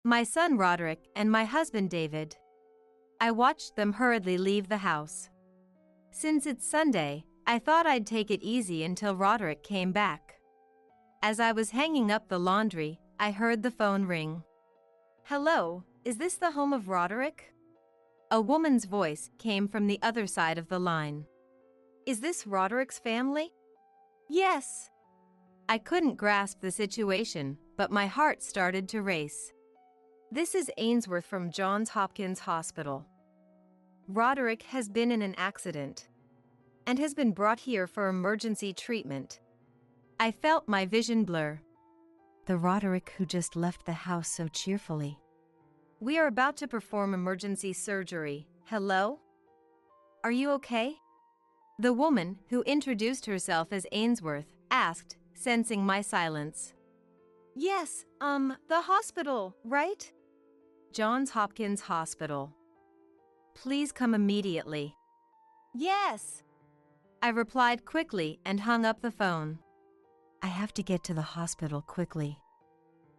My son Roderick and my husband David. I watched them hurriedly leave the house. Since it's Sunday, I thought I'd take it easy until Roderick came back. As I was hanging up the laundry, I heard the phone ring. "Hello, is this the home of Roderick?" A woman's voice came from the other side of the line. "Is this Roderick's family?" "Yes." I couldn't grasp the situation, but my heart started to race. "This is Ainsworth from Johns Hopkins Hospital. Roderick has been in an accident and has been brought here for emergency treatment." I felt my vision blur. The Roderick who just left the house so cheerfully. "We are about to perform emergency surgery. Hello? Are you okay?" The woman, who introduced herself as Ainsworth, asked, sensing my silence. "Yes, the hospital, right?" "Johns Hopkins Hospital. Please come immediately." "Yes," I replied quickly and hung up the phone. I have to get to the hospital quickly.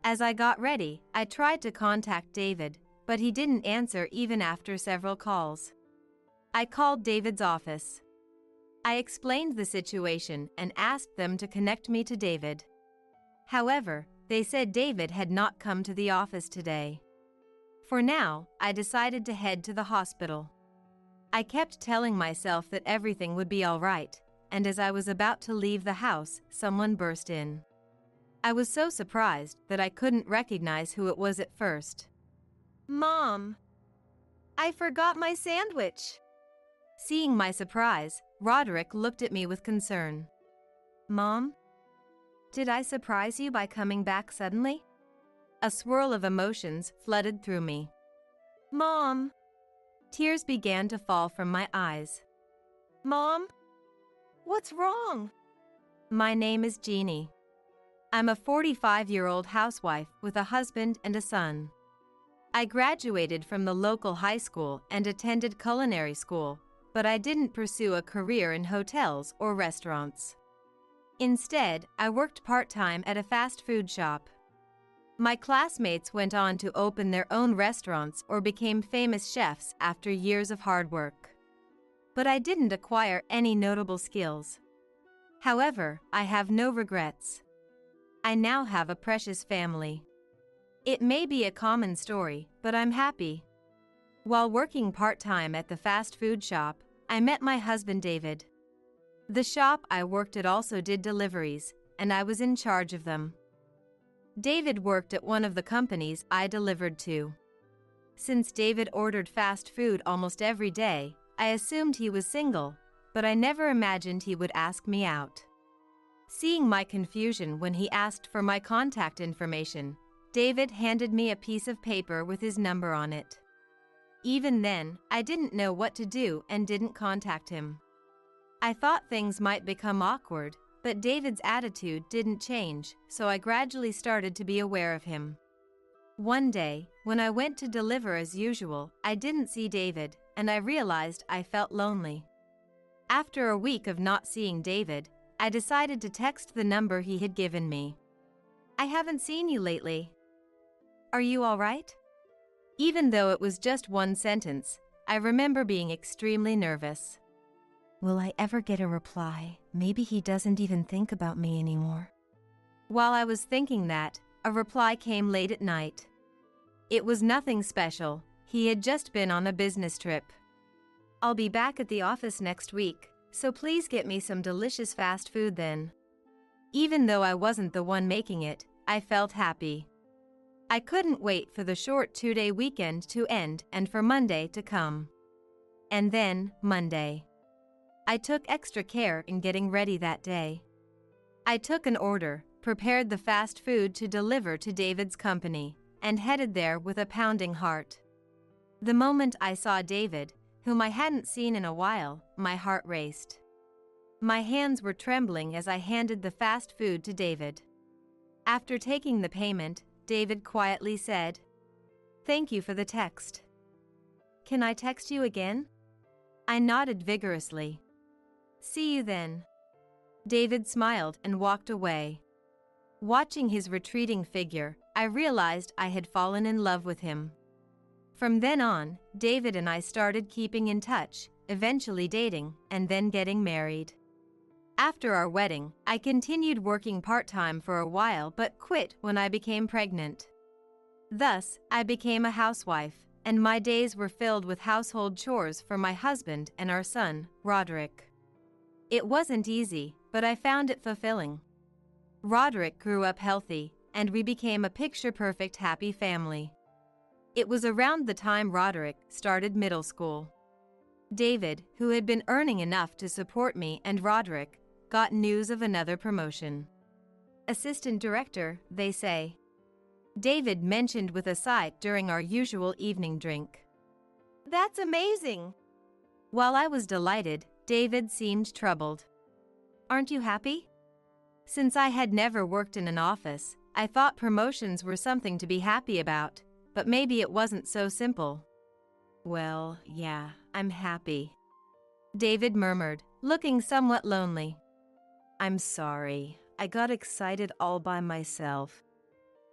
As I got ready, I tried to contact David, but he didn't answer even after several calls. I called David's office. I explained the situation and asked them to connect me to David. However, they said David had not come to the office today. For now, I decided to head to the hospital. I kept telling myself that everything would be all right, and as I was about to leave the house, someone burst in. I was so surprised that I couldn't recognize who it was at first. "Mom, I forgot my sandwich." Seeing my surprise, Roderick looked at me with concern. "Mom? Did I surprise you by coming back suddenly?" A swirl of emotions flooded through me. "Mom!" Tears began to fall from my eyes. "Mom? What's wrong?" My name is Jeannie. I'm a 45-year-old housewife with a husband and a son. I graduated from the local high school and attended culinary school, but I didn't pursue a career in hotels or restaurants. Instead, I worked part-time at a fast food shop. My classmates went on to open their own restaurants or became famous chefs after years of hard work. But I didn't acquire any notable skills. However, I have no regrets. I now have a precious family. It may be a common story, but I'm happy. While working part-time at the fast food shop, I met my husband David. The shop I worked at also did deliveries, and I was in charge of them. David worked at one of the companies I delivered to. Since David ordered fast food almost every day, I assumed he was single, but I never imagined he would ask me out. Seeing my confusion when he asked for my contact information, David handed me a piece of paper with his number on it. Even then, I didn't know what to do and didn't contact him. I thought things might become awkward, but David's attitude didn't change, so I gradually started to be aware of him. One day, when I went to deliver as usual, I didn't see David, and I realized I felt lonely. After a week of not seeing David, I decided to text the number he had given me. "I haven't seen you lately. Are you all right?" Even though it was just one sentence, I remember being extremely nervous. Will I ever get a reply? Maybe he doesn't even think about me anymore. While I was thinking that, a reply came late at night. It was nothing special. He had just been on a business trip. "I'll be back at the office next week, so please get me some delicious fast food then." Even though I wasn't the one making it, I felt happy. I couldn't wait for the short 2-day weekend to end and for Monday to come. And then, Monday. I took extra care in getting ready that day. I took an order, prepared the fast food to deliver to David's company, and headed there with a pounding heart. The moment I saw David, whom I hadn't seen in a while, my heart raced. My hands were trembling as I handed the fast food to David. After taking the payment, David quietly said, "Thank you for the text. Can I text you again?" I nodded vigorously. "See you then." David smiled and walked away. Watching his retreating figure, I realized I had fallen in love with him. From then on, David and I started keeping in touch, eventually dating, and then getting married. After our wedding, I continued working part-time for a while but quit when I became pregnant. Thus, I became a housewife, and my days were filled with household chores for my husband and our son, Roderick. It wasn't easy, but I found it fulfilling. Roderick grew up healthy, and we became a picture-perfect happy family. It was around the time Roderick started middle school. David, who had been earning enough to support me and Roderick, got news of another promotion. Assistant director, they say. David mentioned with a sigh during our usual evening drink. That's amazing! While I was delighted, David seemed troubled. Aren't you happy? Since I had never worked in an office, I thought promotions were something to be happy about, but maybe it wasn't so simple. Well, yeah, I'm happy, David murmured, looking somewhat lonely. I'm sorry, I got excited all by myself.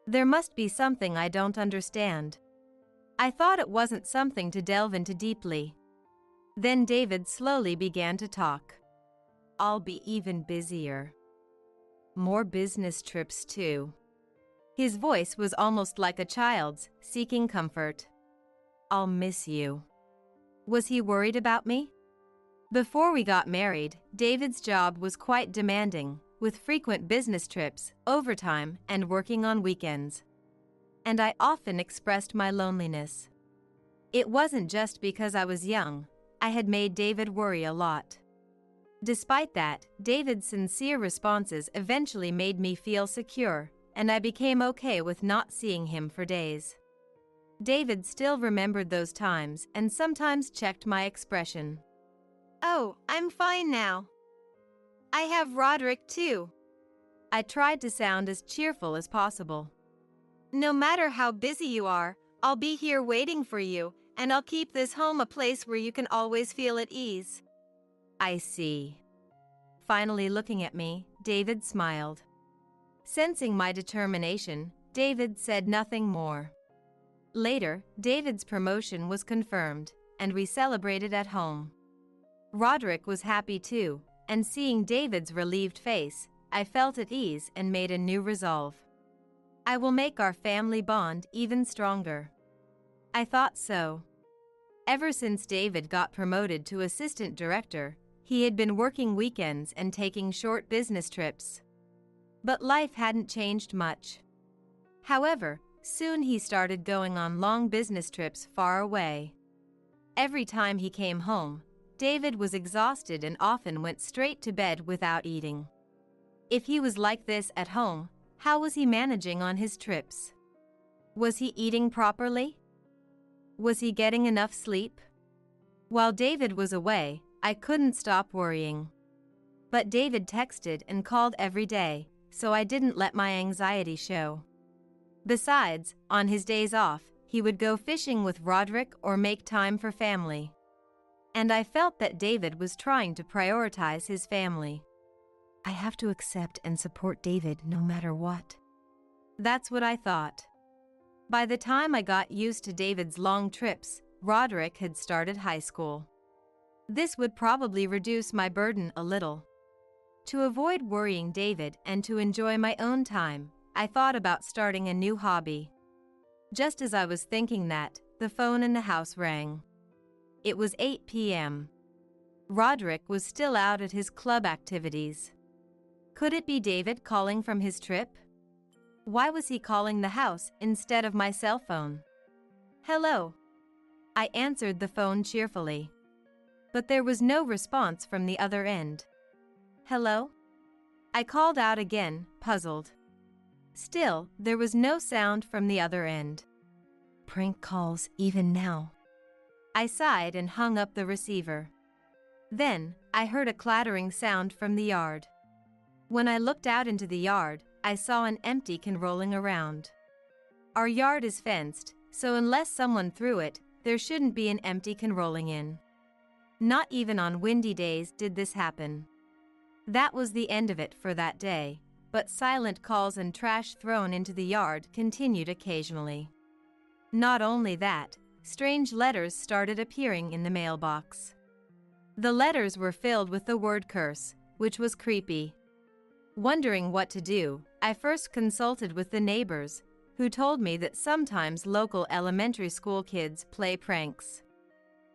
There must be something I don't understand. I thought it wasn't something to delve into deeply. Then David slowly began to talk. I'll be even busier. More business trips too. His voice was almost like a child's, seeking comfort. I'll miss you. Was he worried about me? Before we got married, David's job was quite demanding, with frequent business trips, overtime, and working on weekends. And I often expressed my loneliness. It wasn't just because I was young. I had made David worry a lot. Despite that, David's sincere responses eventually made me feel secure, and I became okay with not seeing him for days. David still remembered those times and sometimes checked my expression. Oh, I'm fine now. I have Roderick too. I tried to sound as cheerful as possible. No matter how busy you are, I'll be here waiting for you, and I'll keep this home a place where you can always feel at ease. I see. Finally looking at me, David smiled. Sensing my determination, David said nothing more. Later, David's promotion was confirmed, and we celebrated at home. Roderick was happy too, and seeing David's relieved face, I felt at ease and made a new resolve. I will make our family bond even stronger. I thought so. Ever since David got promoted to assistant director, he had been working weekends and taking short business trips. But life hadn't changed much. However, soon he started going on long business trips far away. Every time he came home, David was exhausted and often went straight to bed without eating. If he was like this at home, how was he managing on his trips? Was he eating properly? Was he getting enough sleep? While David was away, I couldn't stop worrying. But David texted and called every day, so I didn't let my anxiety show. Besides, on his days off, he would go fishing with Roderick or make time for family. And I felt that David was trying to prioritize his family. I have to accept and support David no matter what. That's what I thought. By the time I got used to David's long trips, Roderick had started high school. This would probably reduce my burden a little. To avoid worrying David and to enjoy my own time, I thought about starting a new hobby. Just as I was thinking that, the phone in the house rang. It was 8 p.m. Roderick was still out at his club activities. Could it be David calling from his trip? Why was he calling the house instead of my cell phone? Hello. I answered the phone cheerfully. But there was no response from the other end. Hello? I called out again, puzzled. Still, there was no sound from the other end. Prank calls even now. I sighed and hung up the receiver. Then, I heard a clattering sound from the yard. When I looked out into the yard, I saw an empty can rolling around. Our yard is fenced, so unless someone threw it, there shouldn't be an empty can rolling in. Not even on windy days did this happen. That was the end of it for that day, but but silent calls and trash thrown into the yard continued occasionally. Not only that, strange letters started appearing in the mailbox. The letters were filled with the word curse, which was creepy. Wondering what to do, I first consulted with the neighbors, who told me that sometimes local elementary school kids play pranks.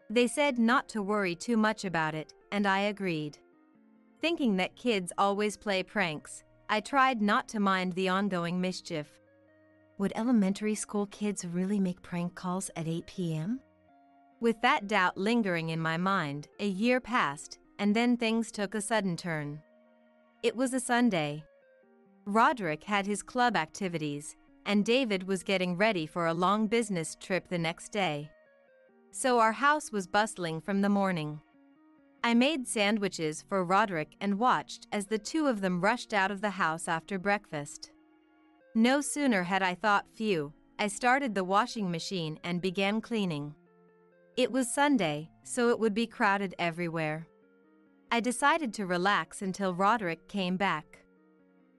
They said not to worry too much about it, and I agreed. Thinking that kids always play pranks, I tried not to mind the ongoing mischief. Would elementary school kids really make prank calls at 8 p.m.? With that doubt lingering in my mind, a year passed, and then things took a sudden turn. It was a Sunday. Roderick had his club activities, and David was getting ready for a long business trip the next day. So our house was bustling from the morning. I made sandwiches for Roderick and watched as the two of them rushed out of the house after breakfast. No sooner had I thought phew, I started the washing machine and began cleaning. It was Sunday, so it would be crowded everywhere. I decided to relax until Roderick came back.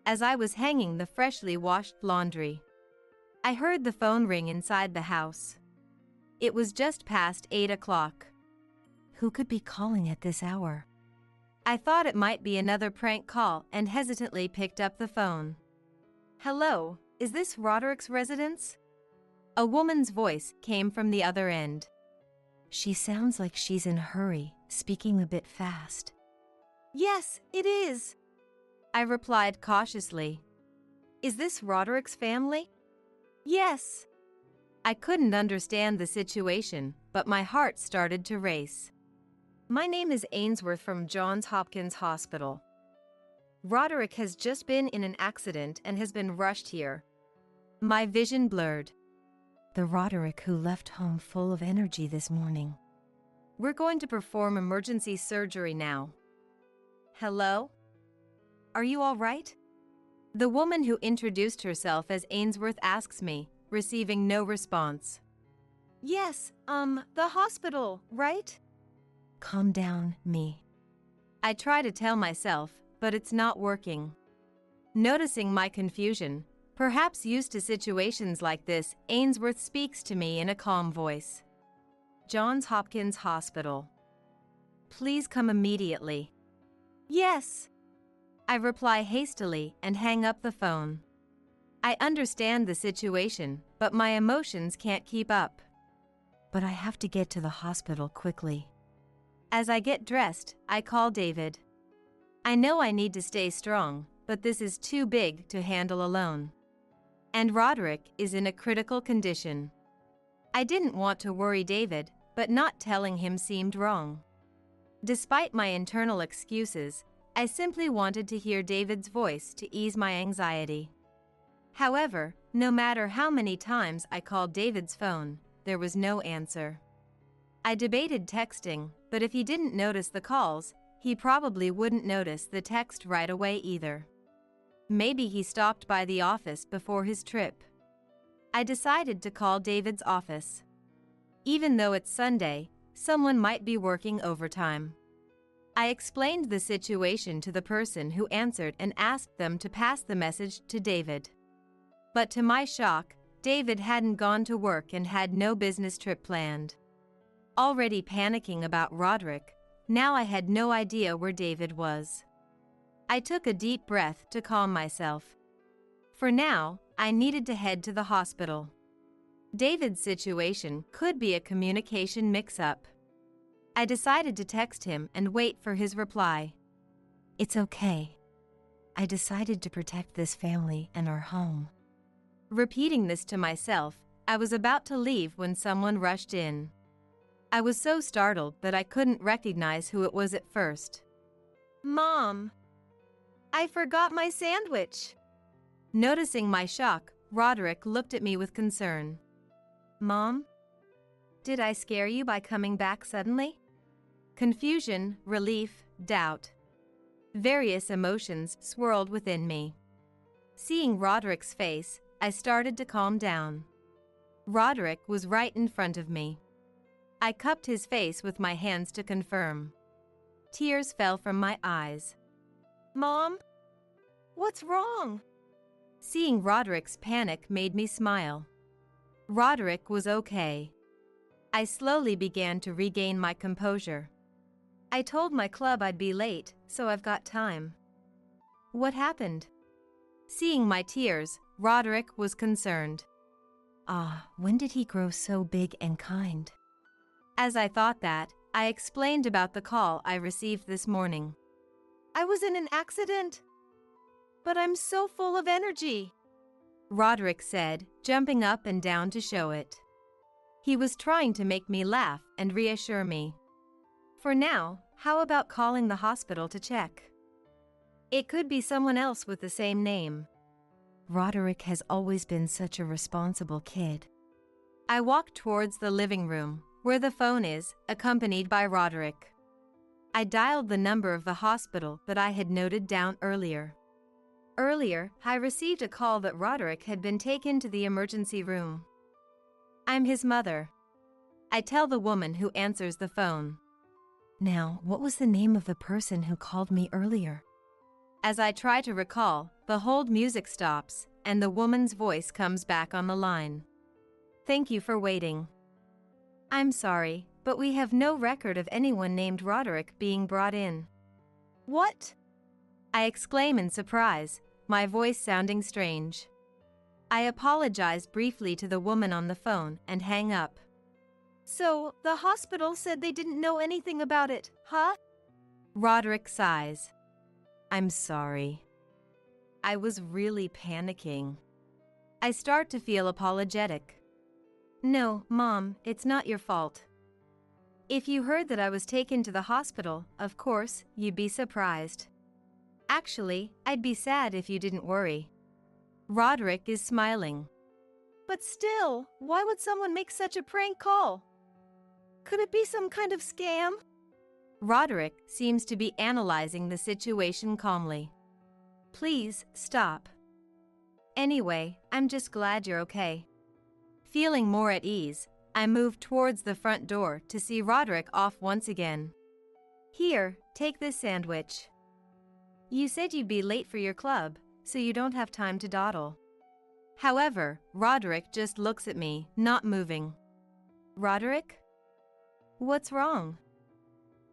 As I was hanging the freshly washed laundry, I heard the phone ring inside the house. It was just past 8 o'clock. Who could be calling at this hour? I thought it might be another prank call and hesitantly picked up the phone. Hello, is this Roderick's residence? A woman's voice came from the other end. She sounds like she's in a hurry, speaking a bit fast. Yes, it is, I replied cautiously. Is this Roderick's family? Yes. I couldn't understand the situation, but my heart started to race. My name is Ainsworth from Johns Hopkins Hospital. Roderick has just been in an accident and has been rushed here. My vision blurred. The Roderick who left home full of energy this morning. We're going to perform emergency surgery now. Hello? Are you all right? The woman who introduced herself as Ainsworth asks me, receiving no response. Yes, the hospital, right? Calm down, me. I try to tell myself, but it's not working. Noticing my confusion, perhaps used to situations like this, Ainsworth speaks to me in a calm voice. Johns Hopkins Hospital. Please come immediately. Yes. I reply hastily and hang up the phone. I understand the situation, but my emotions can't keep up. But I have to get to the hospital quickly. As I get dressed, I call David. I know I need to stay strong, but this is too big to handle alone. And Roderick is in a critical condition. I didn't want to worry David, but not telling him seemed wrong. Despite my internal excuses, I simply wanted to hear David's voice to ease my anxiety. However, no matter how many times I called David's phone, there was no answer. I debated texting, but if he didn't notice the calls, he probably wouldn't notice the text right away either. Maybe he stopped by the office before his trip. I decided to call David's office. Even though it's Sunday, someone might be working overtime. I explained the situation to the person who answered and asked them to pass the message to David. But to my shock, David hadn't gone to work and had no business trip planned. Already panicking about Roderick, now I had no idea where David was. I took a deep breath to calm myself. For now, I needed to head to the hospital. David's situation could be a communication mix-up. I decided to text him and wait for his reply. It's okay. I decided to protect this family and our home. Repeating this to myself, I was about to leave when someone rushed in. I was so startled that I couldn't recognize who it was at first. Mom! I forgot my sandwich! Noticing my shock, Roderick looked at me with concern. Mom? Did I scare you by coming back suddenly? Confusion, relief, doubt. Various emotions swirled within me. Seeing Roderick's face, I started to calm down. Roderick was right in front of me. I cupped his face with my hands to confirm. Tears fell from my eyes. Mom? What's wrong? Seeing Roderick's panic made me smile. Roderick was okay. I slowly began to regain my composure. I told my club I'd be late, so I've got time. What happened? Seeing my tears, Roderick was concerned. When did he grow so big and kind? As I thought that, I explained about the call I received this morning. I was in an accident, but I'm so full of energy, Roderick said, jumping up and down to show it. He was trying to make me laugh and reassure me. For now, how about calling the hospital to check? It could be someone else with the same name. Roderick has always been such a responsible kid. I walked towards the living room, where the phone is, accompanied by Roderick. I dialed the number of the hospital that I had noted down earlier. Earlier, I received a call that Roderick had been taken to the emergency room. I'm his mother. I tell the woman who answers the phone. Now, what was the name of the person who called me earlier? As I try to recall, the hold music stops, and the woman's voice comes back on the line. Thank you for waiting. I'm sorry, but we have no record of anyone named Roderick being brought in. What? I exclaim in surprise, my voice sounding strange. I apologize briefly to the woman on the phone and hang up. So, the hospital said they didn't know anything about it, huh? Roderick sighs. I'm sorry. I was really panicking. I start to feel apologetic. No, Mom, it's not your fault. If you heard that I was taken to the hospital, of course, you'd be surprised. Actually, I'd be sad if you didn't worry. Roderick is smiling. But still, why would someone make such a prank call? Could it be some kind of scam? Roderick seems to be analyzing the situation calmly. Please, stop. Anyway, I'm just glad you're okay. Feeling more at ease, I moved towards the front door to see Roderick off once again. Here, take this sandwich. You said you'd be late for your club, so you don't have time to dawdle. However, Roderick just looks at me, not moving. Roderick? What's wrong?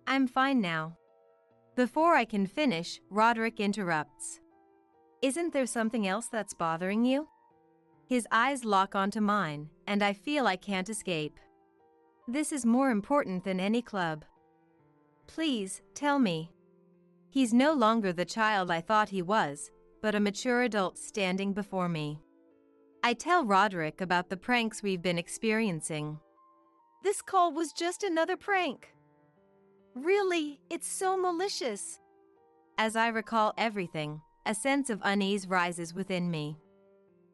I'm fine now. Before I can finish, Roderick interrupts. Isn't there something else that's bothering you? His eyes lock onto mine, and I feel I can't escape. This is more important than any club. Please, tell me. He's no longer the child I thought he was, but a mature adult standing before me. I tell Roderick about the pranks we've been experiencing. This call was just another prank. Really, it's so malicious. As I recall everything, a sense of unease rises within me.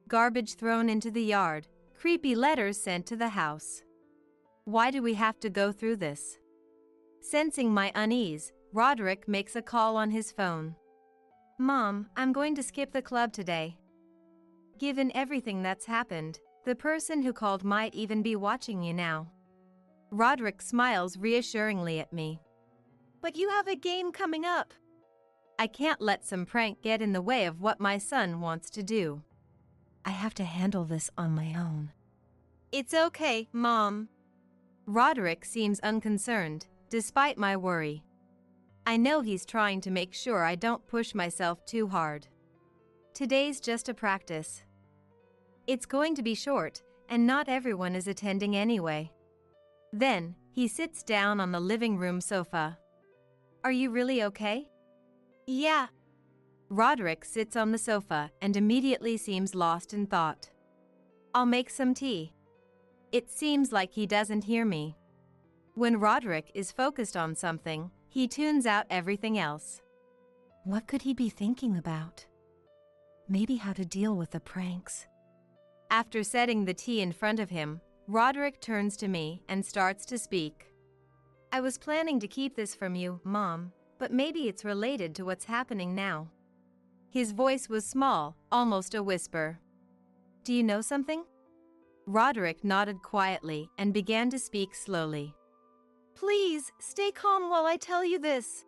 Garbage thrown into the yard, creepy letters sent to the house. Why do we have to go through this? Sensing my unease, Roderick makes a call on his phone. Mom, I'm going to skip the club today. Given everything that's happened, the person who called might even be watching you now. Roderick smiles reassuringly at me. But you have a game coming up. I can't let some prank get in the way of what my son wants to do. I have to handle this on my own. It's okay, Mom. Roderick seems unconcerned, despite my worry. I know he's trying to make sure I don't push myself too hard. Today's just a practice. It's going to be short, and not everyone is attending anyway. Then, he sits down on the living room sofa. Are you really okay? Yeah. Roderick sits on the sofa and immediately seems lost in thought. I'll make some tea. It seems like he doesn't hear me. When Roderick is focused on something, he tunes out everything else. What could he be thinking about? Maybe how to deal with the pranks. After setting the tea in front of him, Roderick turns to me and starts to speak. I was planning to keep this from you, Mom, but maybe it's related to what's happening now. His voice was small, almost a whisper. Do you know something? Roderick nodded quietly and began to speak slowly. Please, stay calm while I tell you this.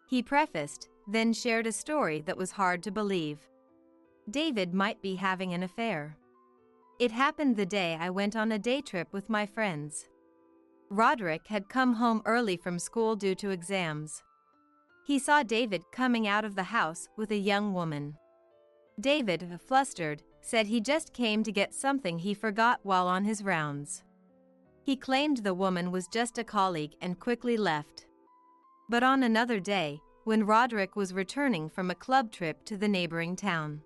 He prefaced, then shared a story that was hard to believe. David might be having an affair. It happened the day I went on a day trip with my friends. Roderick had come home early from school due to exams. He saw David coming out of the house with a young woman. David, flustered, said he just came to get something he forgot while on his rounds. He claimed the woman was just a colleague and quickly left. But on another day, when Roderick was returning from a club trip to the neighboring town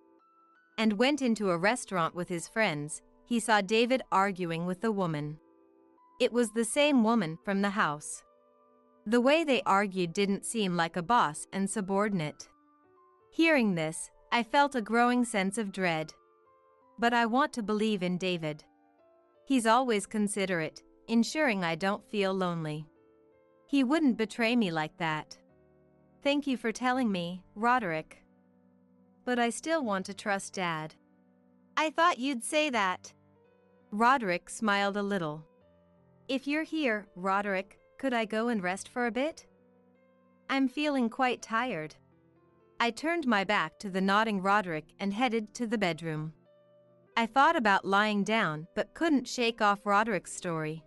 and went into a restaurant with his friends, he saw David arguing with the woman. It was the same woman from the house. The way they argued didn't seem like a boss and subordinate. Hearing this, I felt a growing sense of dread. But I want to believe in David. He's always considerate, ensuring I don't feel lonely. He wouldn't betray me like that. Thank you for telling me, Roderick. But I still want to trust Dad. I thought you'd say that. Roderick smiled a little. If you're here, Roderick, could I go and rest for a bit? I'm feeling quite tired. I turned my back to the nodding Roderick and headed to the bedroom. I thought about lying down but couldn't shake off Roderick's story.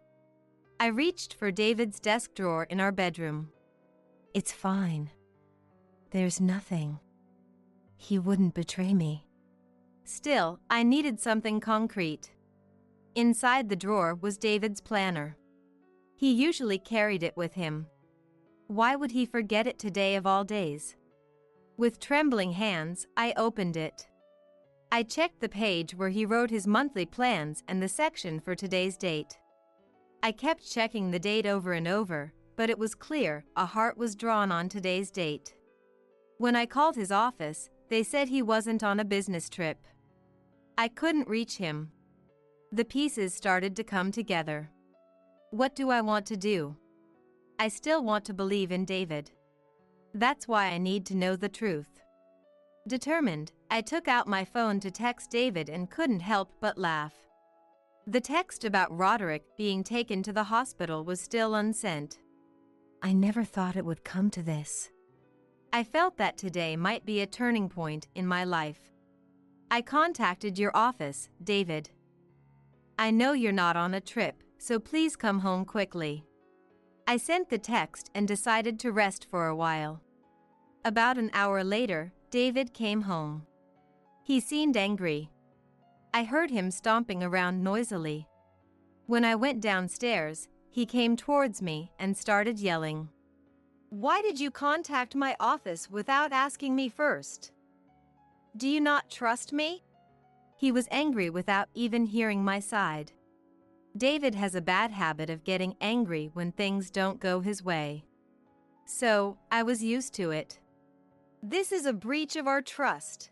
I reached for David's desk drawer in our bedroom. It's fine. There's nothing. He wouldn't betray me. Still, I needed something concrete. Inside the drawer was David's planner. He usually carried it with him. Why would he forget it today of all days? With trembling hands, I opened it. I checked the page where he wrote his monthly plans and the section for today's date. I kept checking the date over and over, but it was clear a heart was drawn on today's date. When I called his office, they said he wasn't on a business trip. I couldn't reach him. The pieces started to come together. What do I want to do? I still want to believe in David. That's why I need to know the truth. Determined, I took out my phone to text David and couldn't help but laugh. The text about Roderick being taken to the hospital was still unsent. I never thought it would come to this. I felt that today might be a turning point in my life. I contacted your office, David. I know you're not on a trip, so please come home quickly. I sent the text and decided to rest for a while. About an hour later, David came home. He seemed angry. I heard him stomping around noisily. When I went downstairs, he came towards me and started yelling. Why did you contact my office without asking me first? Do you not trust me? He was angry without even hearing my side. David has a bad habit of getting angry when things don't go his way. So, I was used to it. This is a breach of our trust.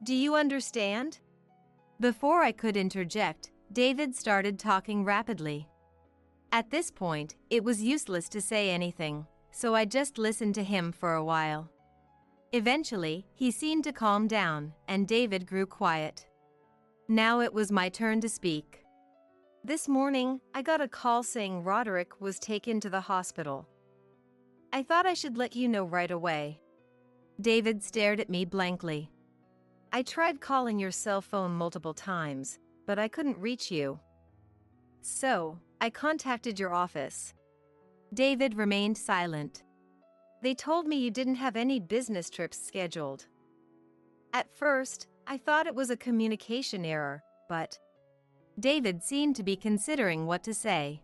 Do you understand? Before I could interject, David started talking rapidly. At this point, it was useless to say anything, so I just listened to him for a while. Eventually, he seemed to calm down, and David grew quiet. Now it was my turn to speak. This morning, I got a call saying Roderick was taken to the hospital. I thought I should let you know right away. David stared at me blankly. I tried calling your cell phone multiple times, but I couldn't reach you. So, I contacted your office. David remained silent. They told me you didn't have any business trips scheduled. At first, I thought it was a communication error, but David seemed to be considering what to say.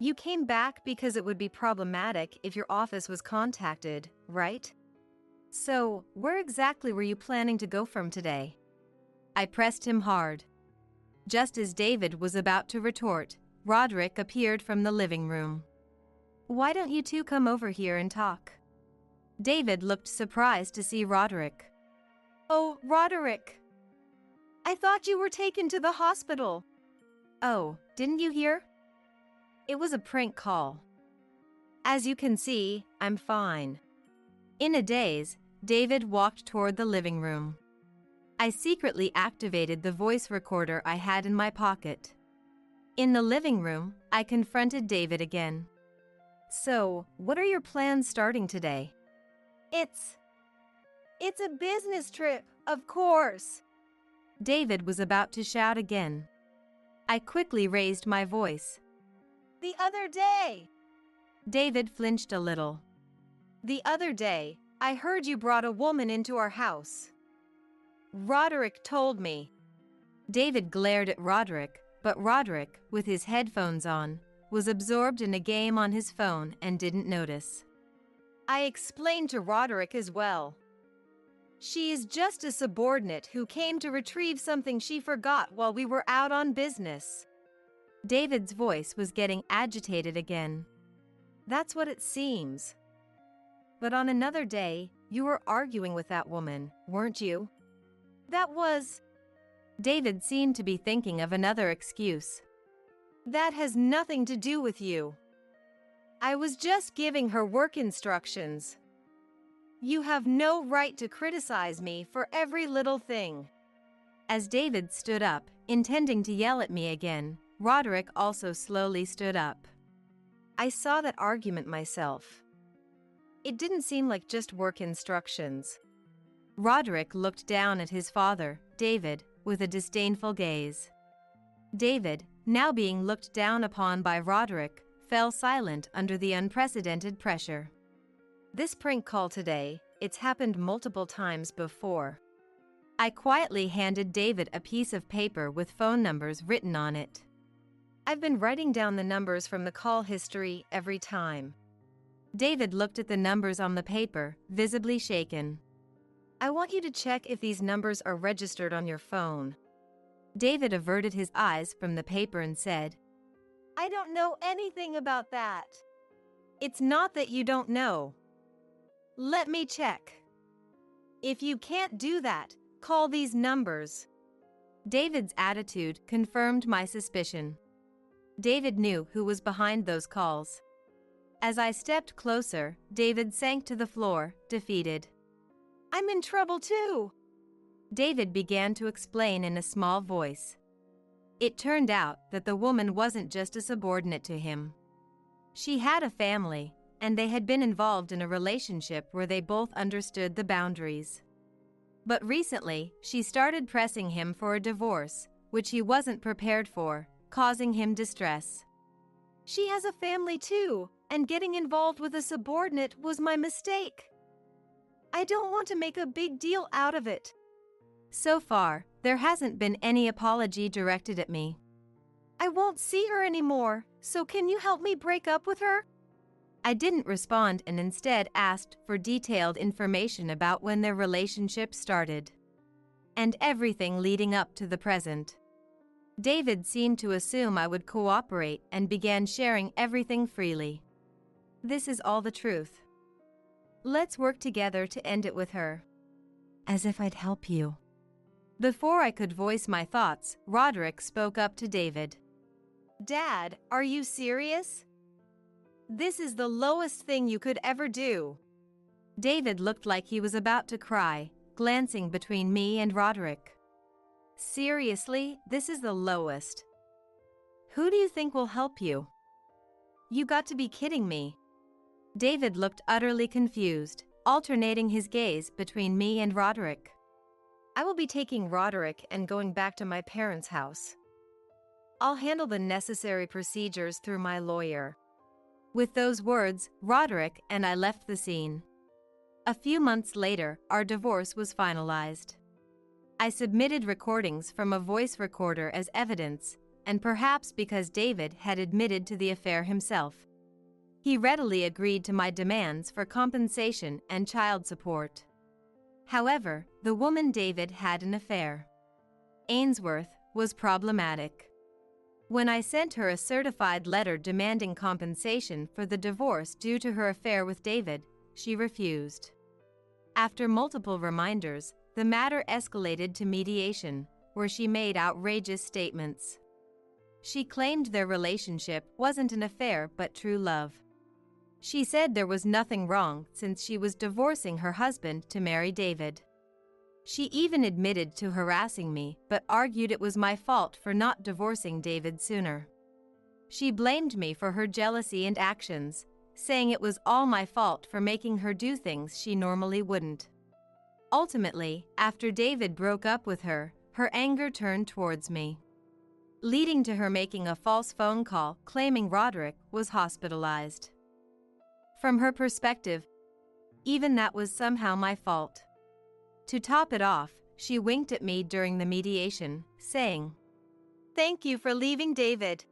You came back because it would be problematic if your office was contacted, right? So, where exactly were you planning to go from today? I pressed him hard. Just as David was about to retort, Roderick appeared from the living room. Why don't you two come over here and talk? David looked surprised to see Roderick. Oh, Roderick! I thought you were taken to the hospital. Oh, didn't you hear? It was a prank call. As you can see, I'm fine. In a daze, David walked toward the living room. I secretly activated the voice recorder I had in my pocket. In the living room, I confronted David again. So, what are your plans starting today? It's a business trip, of course. David was about to shout again. I quickly raised my voice. The other day. David flinched a little. The other day, I heard you brought a woman into our house. Roderick told me. David glared at Roderick, but Roderick, with his headphones on, was absorbed in a game on his phone and didn't notice. I explained to Roderick as well. She is just a subordinate who came to retrieve something she forgot while we were out on business. David's voice was getting agitated again. That's what it seems. But on another day, you were arguing with that woman, weren't you? That was... David seemed to be thinking of another excuse. That has nothing to do with you. I was just giving her work instructions. You have no right to criticize me for every little thing. As David stood up, intending to yell at me again, Roderick also slowly stood up. I saw that argument myself. It didn't seem like just work instructions. Roderick looked down at his father, David, with a disdainful gaze. David, now being looked down upon by Roderick, fell silent under the unprecedented pressure. This prank call today, it's happened multiple times before. I quietly handed David a piece of paper with phone numbers written on it. I've been writing down the numbers from the call history every time. David looked at the numbers on the paper, visibly shaken. I want you to check if these numbers are registered on your phone. David averted his eyes from the paper and said, I don't know anything about that. It's not that you don't know. Let me check. If you can't do that, call these numbers. David's attitude confirmed my suspicion. David knew who was behind those calls. As I stepped closer, David sank to the floor, defeated. I'm in trouble too. David began to explain in a small voice. It turned out that the woman wasn't just a subordinate to him. She had a family, and they had been involved in a relationship where they both understood the boundaries. But recently, she started pressing him for a divorce, which he wasn't prepared for, causing him distress. She has a family too, and getting involved with a subordinate was my mistake. I don't want to make a big deal out of it. So far, there hasn't been any apology directed at me. I won't see her anymore, so can you help me break up with her? I didn't respond and instead asked for detailed information about when their relationship started. And everything leading up to the present. David seemed to assume I would cooperate and began sharing everything freely. This is all the truth. Let's work together to end it with her. As if I'd help you. Before I could voice my thoughts, Roderick spoke up to David. Dad, are you serious? This is the lowest thing you could ever do. David looked like he was about to cry, glancing between me and Roderick. Seriously, this is the lowest. Who do you think will help you? You got to be kidding me. David looked utterly confused, alternating his gaze between me and Roderick. I will be taking Roderick and going back to my parents' house. I'll handle the necessary procedures through my lawyer. With those words, Roderick and I left the scene. A few months later, our divorce was finalized. I submitted recordings from a voice recorder as evidence, and perhaps because David had admitted to the affair himself. He readily agreed to my demands for compensation and child support. However, the woman David had an affair. Ainsworth was problematic. When I sent her a certified letter demanding compensation for the divorce due to her affair with David, she refused. After multiple reminders, the matter escalated to mediation, where she made outrageous statements. She claimed their relationship wasn't an affair but true love. She said there was nothing wrong since she was divorcing her husband to marry David. She even admitted to harassing me but argued it was my fault for not divorcing David sooner. She blamed me for her jealousy and actions, saying it was all my fault for making her do things she normally wouldn't. Ultimately, after David broke up with her, her anger turned towards me, leading to her making a false phone call claiming Roderick was hospitalized. From her perspective, even that was somehow my fault. To top it off, she winked at me during the mediation, saying, "Thank you for leaving David."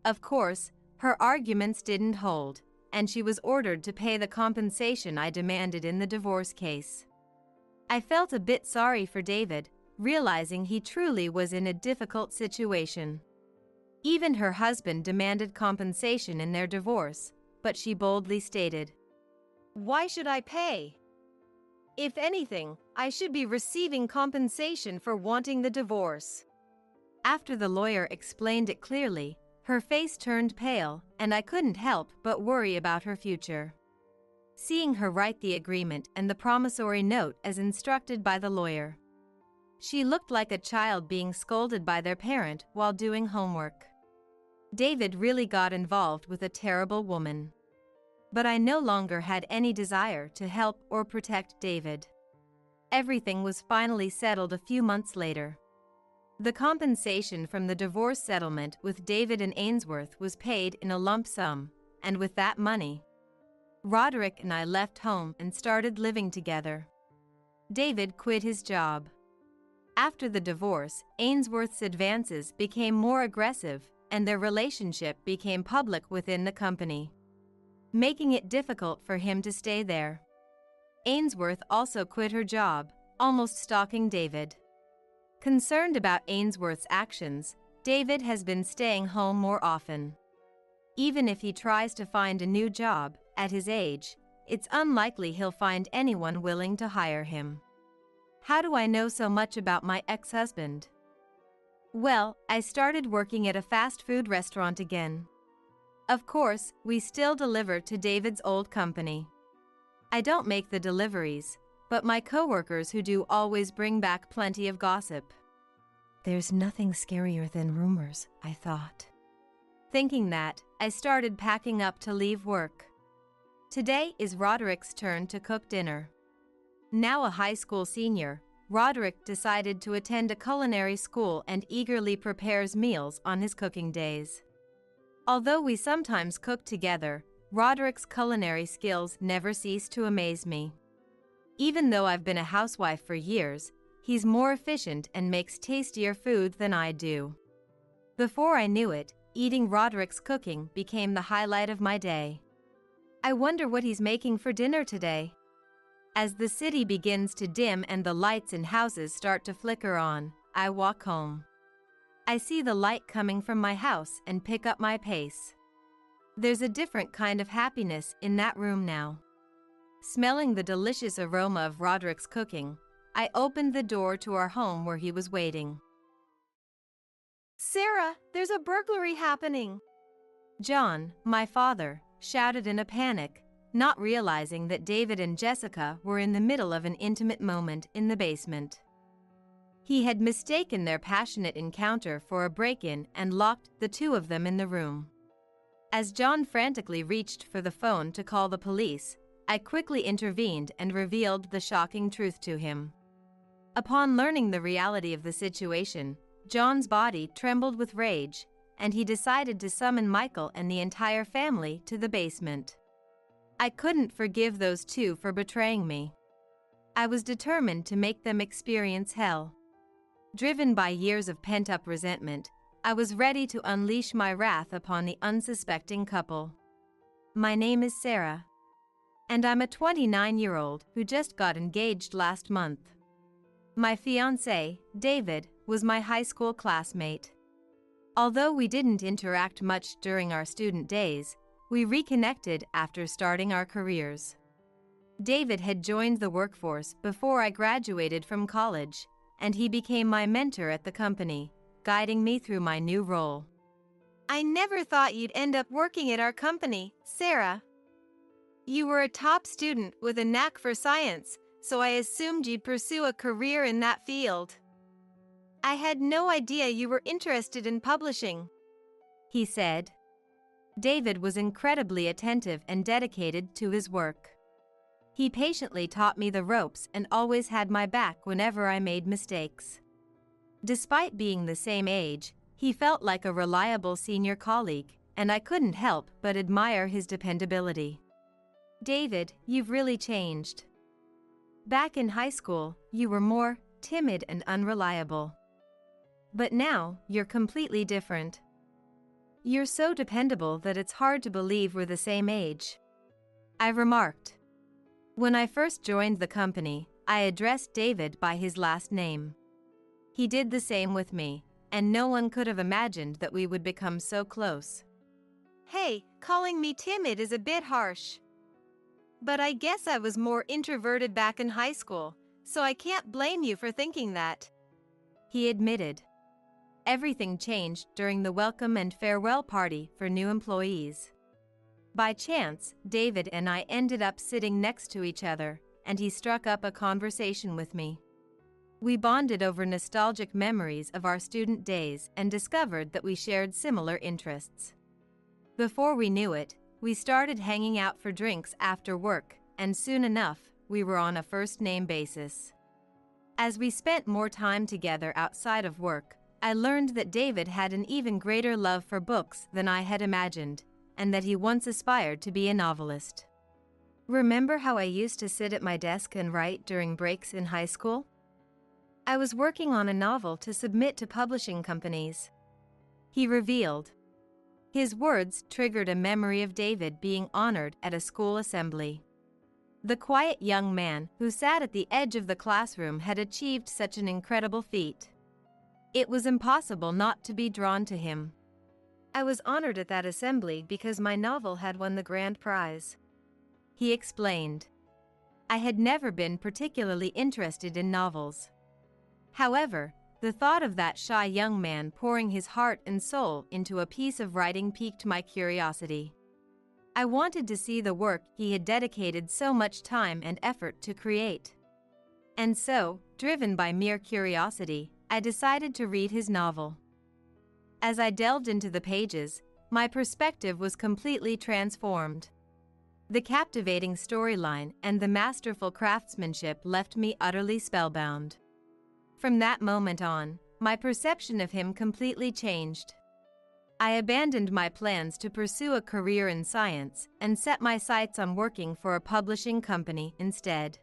Of course, her arguments didn't hold, and she was ordered to pay the compensation I demanded in the divorce case. I felt a bit sorry for David, realizing he truly was in a difficult situation. Even her husband demanded compensation in their divorce, but she boldly stated, "Why should I pay? If anything, I should be receiving compensation for wanting the divorce." After the lawyer explained it clearly, her face turned pale, and I couldn't help but worry about her future. Seeing her write the agreement and the promissory note as instructed by the lawyer, she looked like a child being scolded by their parent while doing homework. David really got involved with a terrible woman. But I no longer had any desire to help or protect David. Everything was finally settled a few months later. The compensation from the divorce settlement with David and Ainsworth was paid in a lump sum, and with that money, Roderick and I left home and started living together. David quit his job. After the divorce, Ainsworth's advances became more aggressive, and their relationship became public within the company, making it difficult for him to stay there. Ainsworth also quit her job, almost stalking David. Concerned about Ainsworth's actions, David has been staying home more often. Even if he tries to find a new job, at his age, it's unlikely he'll find anyone willing to hire him. How do I know so much about my ex-husband? Well, I started working at a fast food restaurant again. Of course, we still deliver to David's old company. I don't make the deliveries, but my coworkers who do always bring back plenty of gossip. There's nothing scarier than rumors, I thought. Thinking that, I started packing up to leave work. Today is Roderick's turn to cook dinner. Now a high school senior, Roderick decided to attend a culinary school and eagerly prepares meals on his cooking days. Although we sometimes cook together, Roderick's culinary skills never cease to amaze me. Even though I've been a housewife for years, he's more efficient and makes tastier food than I do. Before I knew it, eating Roderick's cooking became the highlight of my day. I wonder what he's making for dinner today. As the city begins to dim and the lights in houses start to flicker on, I walk home. I see the light coming from my house and pick up my pace. There's a different kind of happiness in that room now. Smelling the delicious aroma of Roderick's cooking, I opened the door to our home where he was waiting. "Sarah, there's a burglary happening." John, my father, shouted in a panic, not realizing that David and Jessica were in the middle of an intimate moment in the basement. He had mistaken their passionate encounter for a break-in and locked the two of them in the room. As John frantically reached for the phone to call the police, I quickly intervened and revealed the shocking truth to him. Upon learning the reality of the situation, John's body trembled with rage, and he decided to summon Michael and the entire family to the basement. I couldn't forgive those two for betraying me. I was determined to make them experience hell. Driven by years of pent-up resentment, I was ready to unleash my wrath upon the unsuspecting couple. My name is Sarah, and I'm a 29-year-old who just got engaged last month. My fiancé, David, was my high school classmate. Although we didn't interact much during our student days, we reconnected after starting our careers. David had joined the workforce before I graduated from college, and he became my mentor at the company, guiding me through my new role. "I never thought you'd end up working at our company, Sarah. You were a top student with a knack for science, so I assumed you'd pursue a career in that field. I had no idea you were interested in publishing," he said. David was incredibly attentive and dedicated to his work. He patiently taught me the ropes and always had my back whenever I made mistakes. Despite being the same age, he felt like a reliable senior colleague, and I couldn't help but admire his dependability. David, you've really changed. Back in high school, you were more timid and unreliable. But now, you're completely different. You're so dependable that it's hard to believe we're the same age, I remarked. When I first joined the company, I addressed David by his last name. He did the same with me, and no one could have imagined that we would become so close. Hey, calling me timid is a bit harsh. But I guess I was more introverted back in high school, so I can't blame you for thinking that, he admitted. Everything changed during the welcome and farewell party for new employees. By chance, David and I ended up sitting next to each other, and he struck up a conversation with me. We bonded over nostalgic memories of our student days and discovered that we shared similar interests. Before we knew it, we started hanging out for drinks after work, and soon enough, we were on a first-name basis. As we spent more time together outside of work, I learned that David had an even greater love for books than I had imagined, and that he once aspired to be a novelist. Remember how I used to sit at my desk and write during breaks in high school? I was working on a novel to submit to publishing companies, he revealed. His words triggered a memory of David being honored at a school assembly. The quiet young man who sat at the edge of the classroom had achieved such an incredible feat. It was impossible not to be drawn to him. I was honored at that assembly because my novel had won the grand prize, he explained. I had never been particularly interested in novels. However, the thought of that shy young man pouring his heart and soul into a piece of writing piqued my curiosity. I wanted to see the work he had dedicated so much time and effort to create. And so, driven by mere curiosity, I decided to read his novel. As I delved into the pages, my perspective was completely transformed. The captivating storyline and the masterful craftsmanship left me utterly spellbound. From that moment on, my perception of him completely changed. I abandoned my plans to pursue a career in science and set my sights on working for a publishing company instead.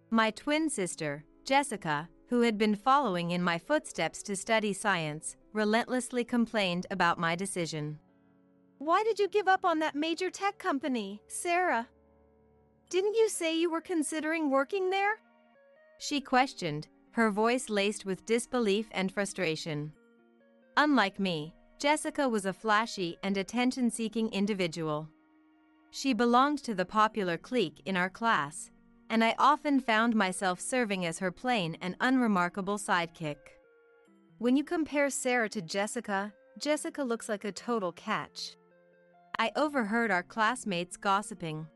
My twin sister, Jessica, who had been following in my footsteps to study science, relentlessly complained about my decision. Why did you give up on that major tech company, Sarah? Didn't you say you were considering working there? She questioned, her voice laced with disbelief and frustration. Unlike me, Jessica was a flashy and attention-seeking individual. She belonged to the popular clique in our class, and I often found myself serving as her plain and unremarkable sidekick. When you compare Sarah to Jessica, Jessica looks like a total catch, I overheard our classmates gossiping.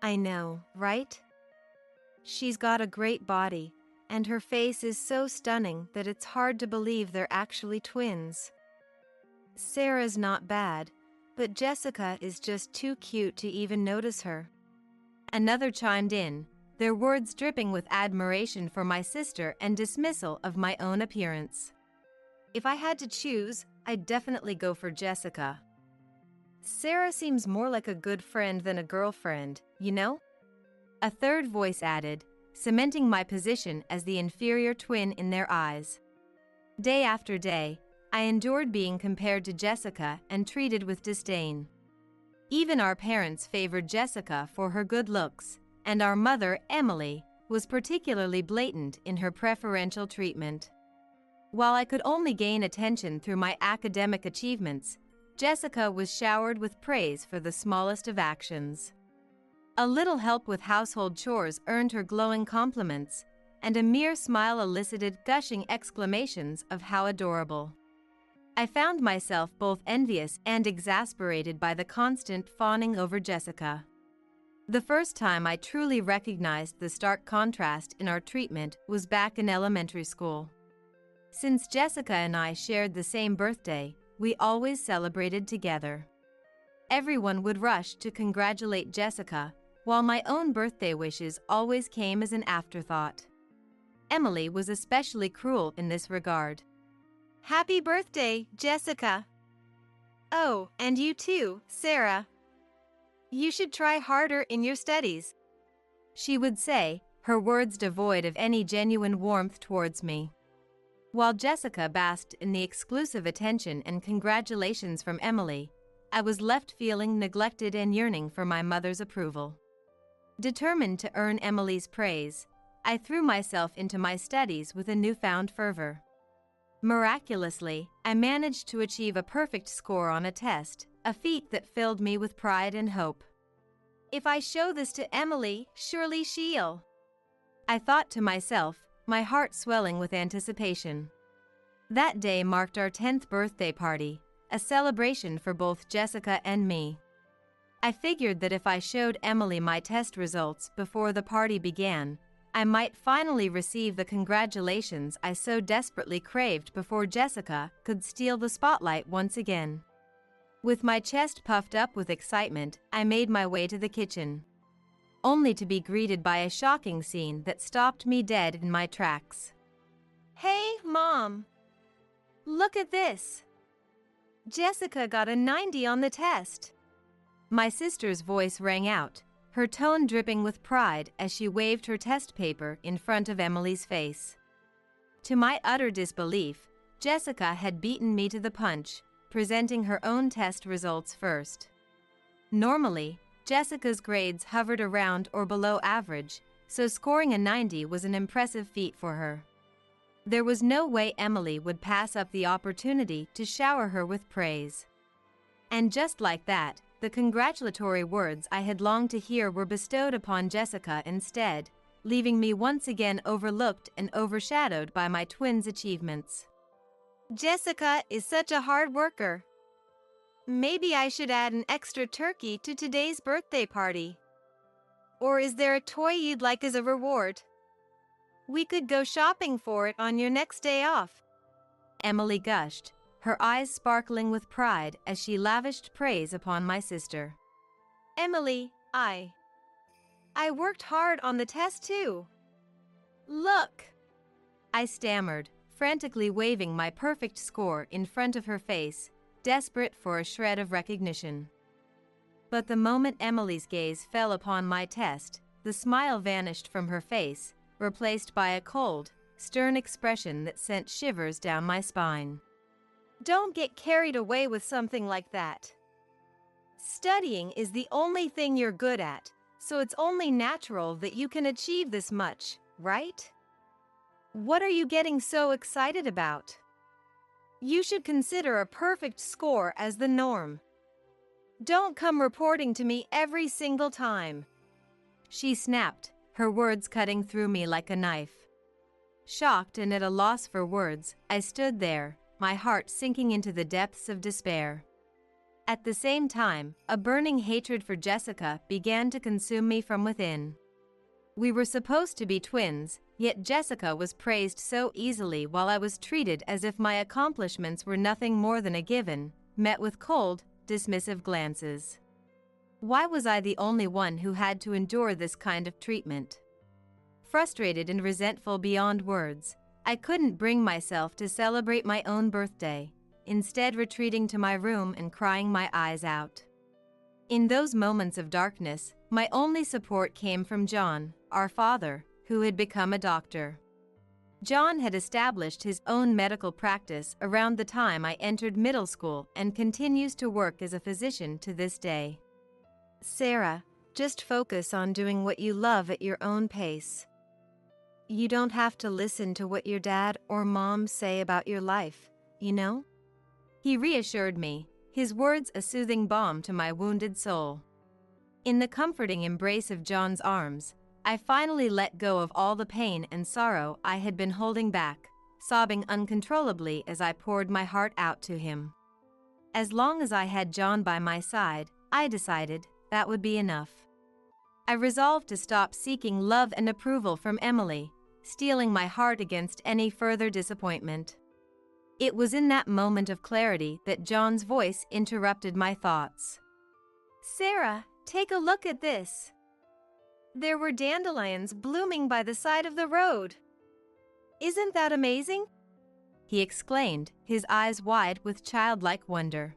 I know, right? She's got a great body, and her face is so stunning that it's hard to believe they're actually twins. Sarah's not bad, but Jessica is just too cute to even notice her. Another chimed in, their words dripping with admiration for my sister and dismissal of my own appearance. If I had to choose, I'd definitely go for Jessica. Sarah seems more like a good friend than a girlfriend, you know? A third voice added, cementing my position as the inferior twin in their eyes. Day after day, I endured being compared to Jessica and treated with disdain. Even our parents favored Jessica for her good looks, and our mother, Emily, was particularly blatant in her preferential treatment. While I could only gain attention through my academic achievements, Jessica was showered with praise for the smallest of actions. A little help with household chores earned her glowing compliments, and a mere smile elicited gushing exclamations of how adorable. I found myself both envious and exasperated by the constant fawning over Jessica. The first time I truly recognized the stark contrast in our treatment was back in elementary school. Since Jessica and I shared the same birthday, we always celebrated together. everyone would rush to congratulate Jessica, while my own birthday wishes always came as an afterthought. Emily was especially cruel in this regard. Happy birthday, Jessica. Oh, and you too, Sarah. You should try harder in your studies, she would say, her words devoid of any genuine warmth towards me. While Jessica basked in the exclusive attention and congratulations from Emily, I was left feeling neglected and yearning for my mother's approval. Determined to earn Emily's praise, I threw myself into my studies with a newfound fervor. Miraculously, I managed to achieve a perfect score on a test, a feat that filled me with pride and hope. If I show this to Emily, surely she'll, I thought to myself, my heart swelling with anticipation. That day marked our 10th birthday party, a celebration for both Jessica and me. I figured that if I showed Emily my test results before the party began, I might finally receive the congratulations I so desperately craved before Jessica could steal the spotlight once again. With my chest puffed up with excitement, I made my way to the kitchen, only to be greeted by a shocking scene that stopped me dead in my tracks. Hey, Mom! Look at this! Jessica got a 90 on the test. My sister's voice rang out, her tone dripping with pride as she waved her test paper in front of Emily's face. To my utter disbelief, Jessica had beaten me to the punch, presenting her own test results first. Normally, Jessica's grades hovered around or below average, so scoring a 90 was an impressive feat for her. There was no way Emily would pass up the opportunity to shower her with praise. And just like that, the congratulatory words I had longed to hear were bestowed upon Jessica instead, leaving me once again overlooked and overshadowed by my twins' achievements. Jessica is such a hard worker. Maybe I should add an extra turkey to today's birthday party. Or is there a toy you'd like as a reward? We could go shopping for it on your next day off, Emily gushed, her eyes sparkling with pride as she lavished praise upon my sister. Emily, I worked hard on the test too. Look, I stammered, frantically waving my perfect score in front of her face, desperate for a shred of recognition. But the moment Emily's gaze fell upon my test, the smile vanished from her face, replaced by a cold, stern expression that sent shivers down my spine. Don't get carried away with something like that. Studying is the only thing you're good at, so it's only natural that you can achieve this much, right? What are you getting so excited about? You should consider a perfect score as the norm. Don't come reporting to me every single time, she snapped, her words cutting through me like a knife. Shocked and at a loss for words, I stood there, my heart sinking into the depths of despair. At the same time, a burning hatred for Jessica began to consume me from within. We were supposed to be twins, yet Jessica was praised so easily while I was treated as if my accomplishments were nothing more than a given, met with cold, dismissive glances. Why was I the only one who had to endure this kind of treatment? Frustrated and resentful beyond words, I couldn't bring myself to celebrate my own birthday, instead retreating to my room and crying my eyes out. In those moments of darkness, my only support came from John, our father, who had become a doctor. John had established his own medical practice around the time I entered middle school and continues to work as a physician to this day. Sarah, just focus on doing what you love at your own pace. You don't have to listen to what your dad or mom say about your life, you know? He reassured me, his words a soothing balm to my wounded soul. In the comforting embrace of John's arms, I finally let go of all the pain and sorrow I had been holding back, sobbing uncontrollably as I poured my heart out to him. As long as I had John by my side, I decided that would be enough. I resolved to stop seeking love and approval from Emily, steeling my heart against any further disappointment. It was in that moment of clarity that John's voice interrupted my thoughts. Sarah, take a look at this. There were dandelions blooming by the side of the road. Isn't that amazing? He exclaimed, his eyes wide with childlike wonder.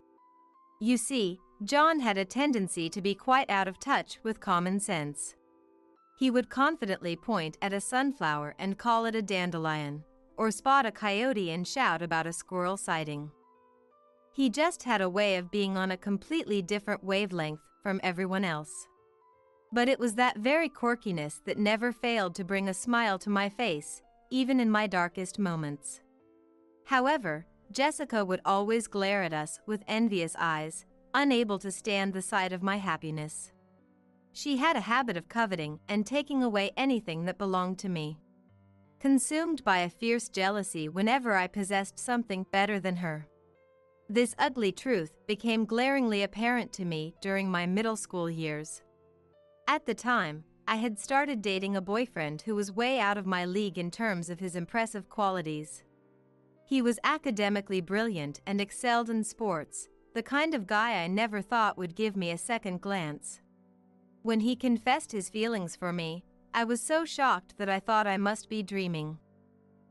You see, John had a tendency to be quite out of touch with common sense. He would confidently point at a sunflower and call it a dandelion, or spot a coyote and shout about a squirrel sighting. He just had a way of being on a completely different wavelength from everyone else. But it was that very quirkiness that never failed to bring a smile to my face, even in my darkest moments. However, Jessica would always glare at us with envious eyes, unable to stand the sight of my happiness. She had a habit of coveting and taking away anything that belonged to me. Consumed by a fierce jealousy whenever I possessed something better than her. This ugly truth became glaringly apparent to me during my middle school years. At the time, I had started dating a boyfriend who was way out of my league in terms of his impressive qualities. He was academically brilliant and excelled in sports, the kind of guy I never thought would give me a second glance. When he confessed his feelings for me, I was so shocked that I thought I must be dreaming.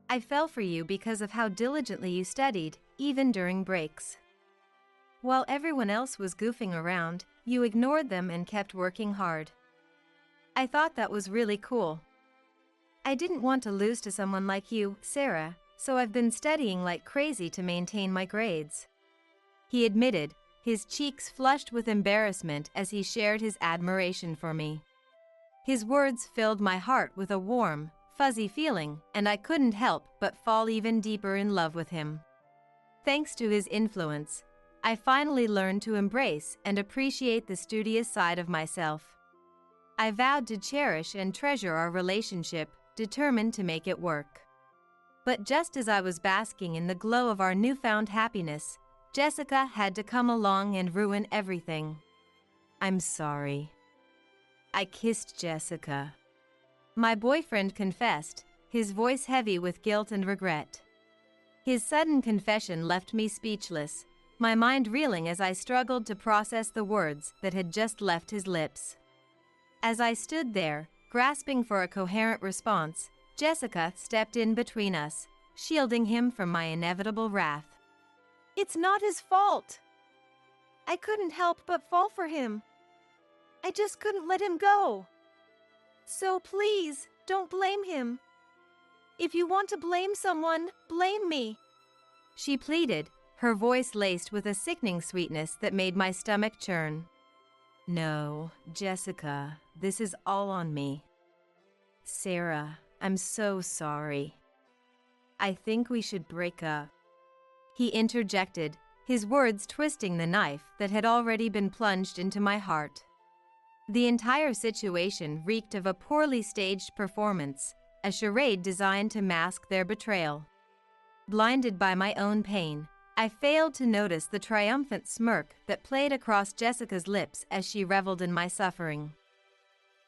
I fell for you because of how diligently you studied, even during breaks. While everyone else was goofing around, you ignored them and kept working hard. I thought that was really cool. I didn't want to lose to someone like you, Sarah, so I've been studying like crazy to maintain my grades. He admitted, his cheeks flushed with embarrassment as he shared his admiration for me. His words filled my heart with a warm, fuzzy feeling, and I couldn't help but fall even deeper in love with him. Thanks to his influence, I finally learned to embrace and appreciate the studious side of myself. I vowed to cherish and treasure our relationship, determined to make it work. But just as I was basking in the glow of our newfound happiness, Jessica had to come along and ruin everything. I'm sorry. I kissed Jessica. My boyfriend confessed, his voice heavy with guilt and regret. His sudden confession left me speechless, my mind reeling as I struggled to process the words that had just left his lips. As I stood there, grasping for a coherent response, Jessica stepped in between us, shielding him from my inevitable wrath. It's not his fault. I couldn't help but fall for him. I just couldn't let him go. So please, don't blame him. If you want to blame someone, blame me. She pleaded, her voice laced with a sickening sweetness that made my stomach churn. No, Jessica, this is all on me. Sarah, I'm so sorry. I think we should break up. He interjected, his words twisting the knife that had already been plunged into my heart. The entire situation reeked of a poorly staged performance, a charade designed to mask their betrayal. Blinded by my own pain, I failed to notice the triumphant smirk that played across Jessica's lips as she reveled in my suffering.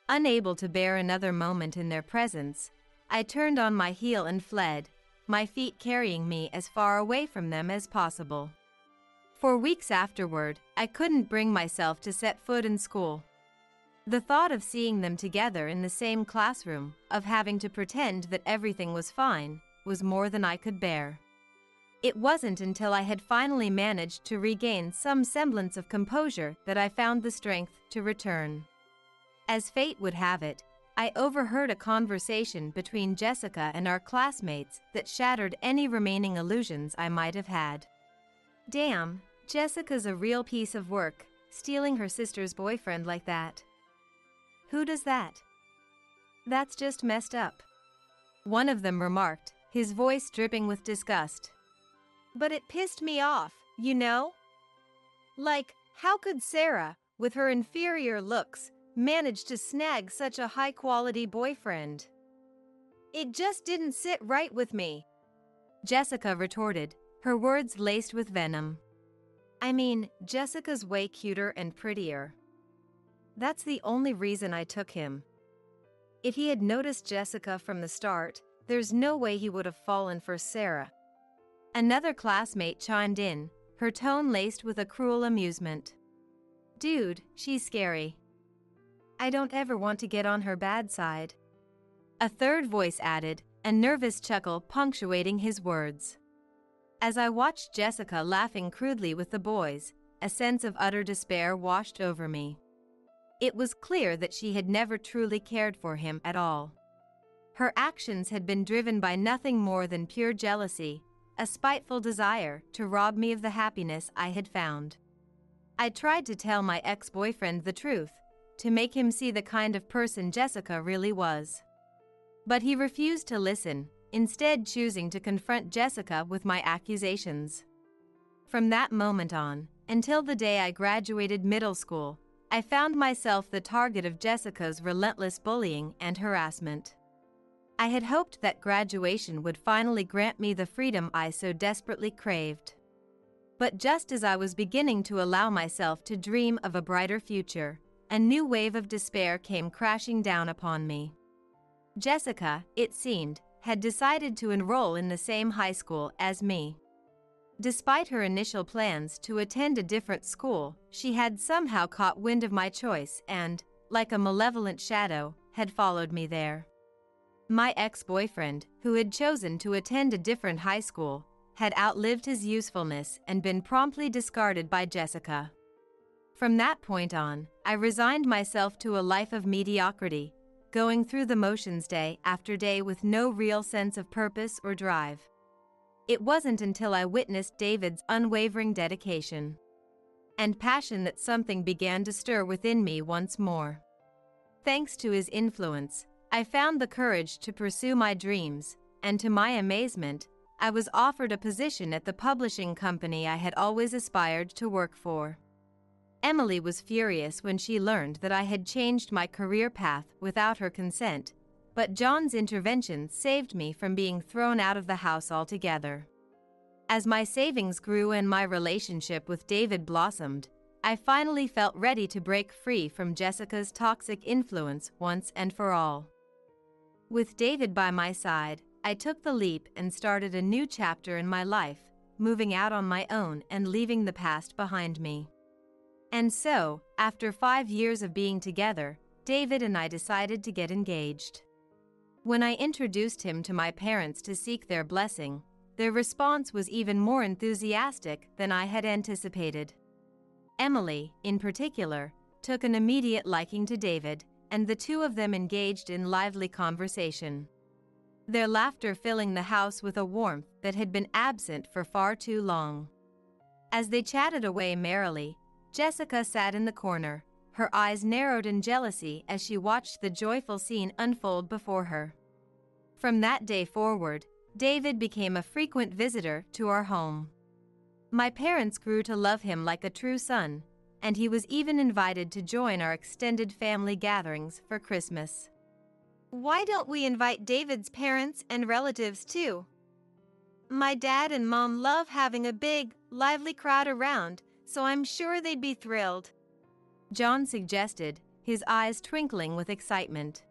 Unable to bear another moment in their presence, I turned on my heel and fled, my feet carrying me as far away from them as possible. For weeks afterward, I couldn't bring myself to set foot in school. The thought of seeing them together in the same classroom, of having to pretend that everything was fine, was more than I could bear. It wasn't until I had finally managed to regain some semblance of composure that I found the strength to return. As fate would have it, I overheard a conversation between Jessica and our classmates that shattered any remaining illusions I might have had. Damn, Jessica's a real piece of work, stealing her sister's boyfriend like that. Who does that? That's just messed up. One of them remarked, his voice dripping with disgust. But it pissed me off, you know? Like, how could Sarah, with her inferior looks, manage to snag such a high-quality boyfriend? It just didn't sit right with me. Jessica retorted, her words laced with venom. I mean, Jessica's way cuter and prettier. That's the only reason I took him. If he had noticed Jessica from the start, there's no way he would have fallen for Sarah. Another classmate chimed in, her tone laced with a cruel amusement. Dude, she's scary. I don't ever want to get on her bad side. A third voice added, a nervous chuckle punctuating his words. As I watched Jessica laughing crudely with the boys, a sense of utter despair washed over me. It was clear that she had never truly cared for him at all. Her actions had been driven by nothing more than pure jealousy, a spiteful desire to rob me of the happiness I had found. I tried to tell my ex-boyfriend the truth, to make him see the kind of person Jessica really was. But he refused to listen, instead choosing to confront Jessica with my accusations. From that moment on, until the day I graduated middle school, I found myself the target of Jessica's relentless bullying and harassment. I had hoped that graduation would finally grant me the freedom I so desperately craved. But just as I was beginning to allow myself to dream of a brighter future, a new wave of despair came crashing down upon me. Jessica, it seemed, had decided to enroll in the same high school as me. Despite her initial plans to attend a different school, she had somehow caught wind of my choice and, like a malevolent shadow, had followed me there. My ex-boyfriend, who had chosen to attend a different high school, had outlived his usefulness and been promptly discarded by Jessica. From that point on, I resigned myself to a life of mediocrity, going through the motions day after day with no real sense of purpose or drive. It wasn't until I witnessed David's unwavering dedication and passion that something began to stir within me once more. Thanks to his influence, I found the courage to pursue my dreams, and to my amazement, I was offered a position at the publishing company I had always aspired to work for. Emily was furious when she learned that I had changed my career path without her consent, but John's intervention saved me from being thrown out of the house altogether. As my savings grew and my relationship with David blossomed, I finally felt ready to break free from Jessica's toxic influence once and for all. With David by my side, I took the leap and started a new chapter in my life, moving out on my own and leaving the past behind me. And so, after 5 years of being together, David and I decided to get engaged. When I introduced him to my parents to seek their blessing, their response was even more enthusiastic than I had anticipated. Emily, in particular, took an immediate liking to David, and the two of them engaged in lively conversation, their laughter filling the house with a warmth that had been absent for far too long. As they chatted away merrily, Jessica sat in the corner, her eyes narrowed in jealousy as she watched the joyful scene unfold before her. From that day forward, David became a frequent visitor to our home. My parents grew to love him like a true son, and he was even invited to join our extended family gatherings for Christmas. Why don't we invite David's parents and relatives too? My dad and mom love having a big, lively crowd around, so I'm sure they'd be thrilled. John suggested, his eyes twinkling with excitement.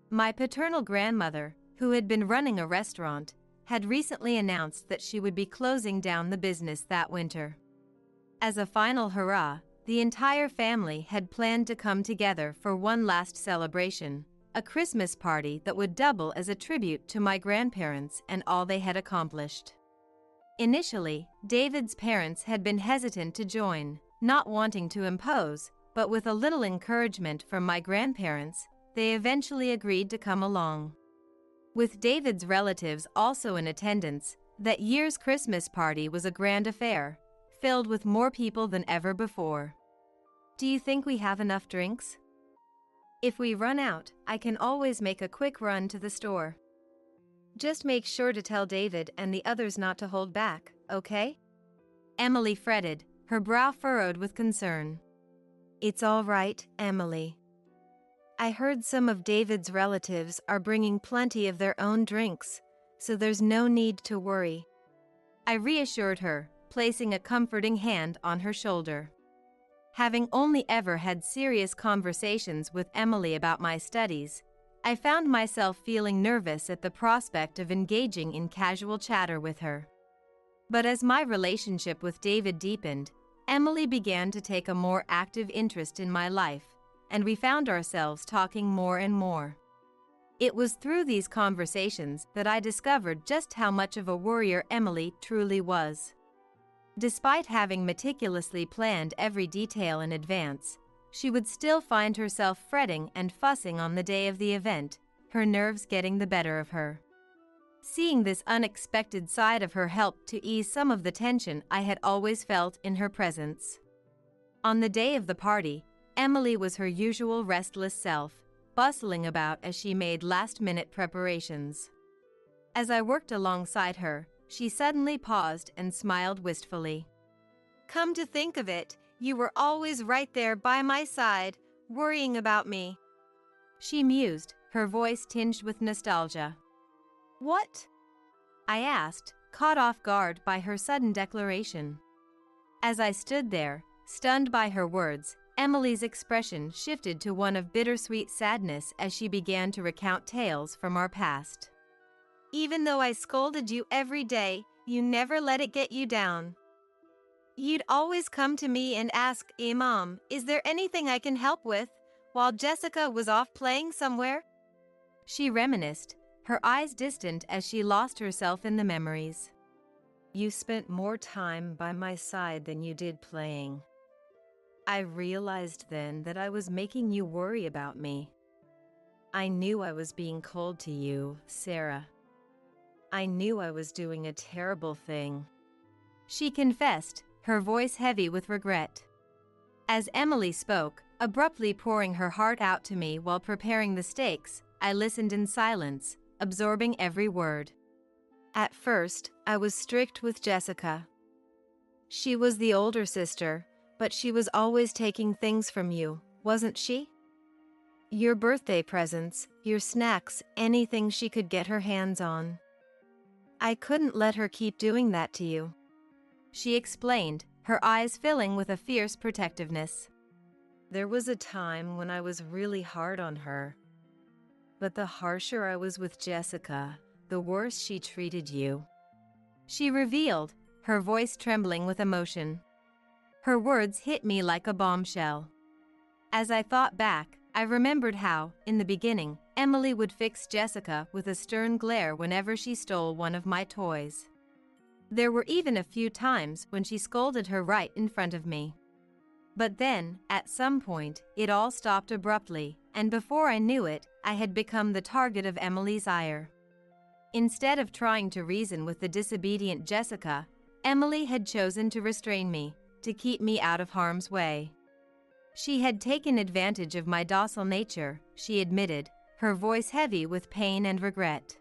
My paternal grandmother, who had been running a restaurant, had recently announced that she would be closing down the business that winter. As a final hurrah, the entire family had planned to come together for one last celebration, a Christmas party that would double as a tribute to my grandparents and all they had accomplished. Initially, David's parents had been hesitant to join, not wanting to impose, but with a little encouragement from my grandparents, they eventually agreed to come along. With David's relatives also in attendance, that year's Christmas party was a grand affair, filled with more people than ever before. Do you think we have enough drinks? If we run out, I can always make a quick run to the store. Just make sure to tell David and the others not to hold back, okay? Emily fretted, her brow furrowed with concern. It's all right, Emily. I heard some of David's relatives are bringing plenty of their own drinks, so there's no need to worry. I reassured her, placing a comforting hand on her shoulder. Having only ever had serious conversations with Emily about my studies, I found myself feeling nervous at the prospect of engaging in casual chatter with her. But as my relationship with David deepened, Emily began to take a more active interest in my life, and we found ourselves talking more and more. It was through these conversations that I discovered just how much of a worrier Emily truly was. Despite having meticulously planned every detail in advance, she would still find herself fretting and fussing on the day of the event, her nerves getting the better of her. Seeing this unexpected side of her helped to ease some of the tension I had always felt in her presence. On the day of the party, Emily was her usual restless self, bustling about as she made last-minute preparations. As I worked alongside her, she suddenly paused and smiled wistfully. Come to think of it, you were always right there by my side, worrying about me. She mused, her voice tinged with nostalgia. What? I asked, caught off guard by her sudden declaration. As I stood there, stunned by her words, Emily's expression shifted to one of bittersweet sadness as she began to recount tales from our past. Even though I scolded you every day, you never let it get you down. You'd always come to me and ask, Mom, is there anything I can help with, while Jessica was off playing somewhere? She reminisced, her eyes distant as she lost herself in the memories. You spent more time by my side than you did playing. I realized then that I was making you worry about me. I knew I was being cold to you, Sarah. I knew I was doing a terrible thing. She confessed, her voice heavy with regret. As Emily spoke, abruptly pouring her heart out to me while preparing the steaks, I listened in silence, absorbing every word. At first, I was strict with Jessica. She was the older sister, but she was always taking things from you, wasn't she? Your birthday presents, your snacks, anything she could get her hands on. I couldn't let her keep doing that to you. She explained, her eyes filling with a fierce protectiveness. There was a time when I was really hard on her. But the harsher I was with Jessica, the worse she treated you. She revealed, her voice trembling with emotion. Her words hit me like a bombshell. As I thought back, I remembered how, in the beginning, Emily would fix Jessica with a stern glare whenever she stole one of my toys. There were even a few times when she scolded her right in front of me. But then, at some point, it all stopped abruptly, and before I knew it, I had become the target of Emily's ire. Instead of trying to reason with the disobedient Jessica, Emily had chosen to restrain me, to keep me out of harm's way. She had taken advantage of my docile nature, she admitted, her voice heavy with pain and regret.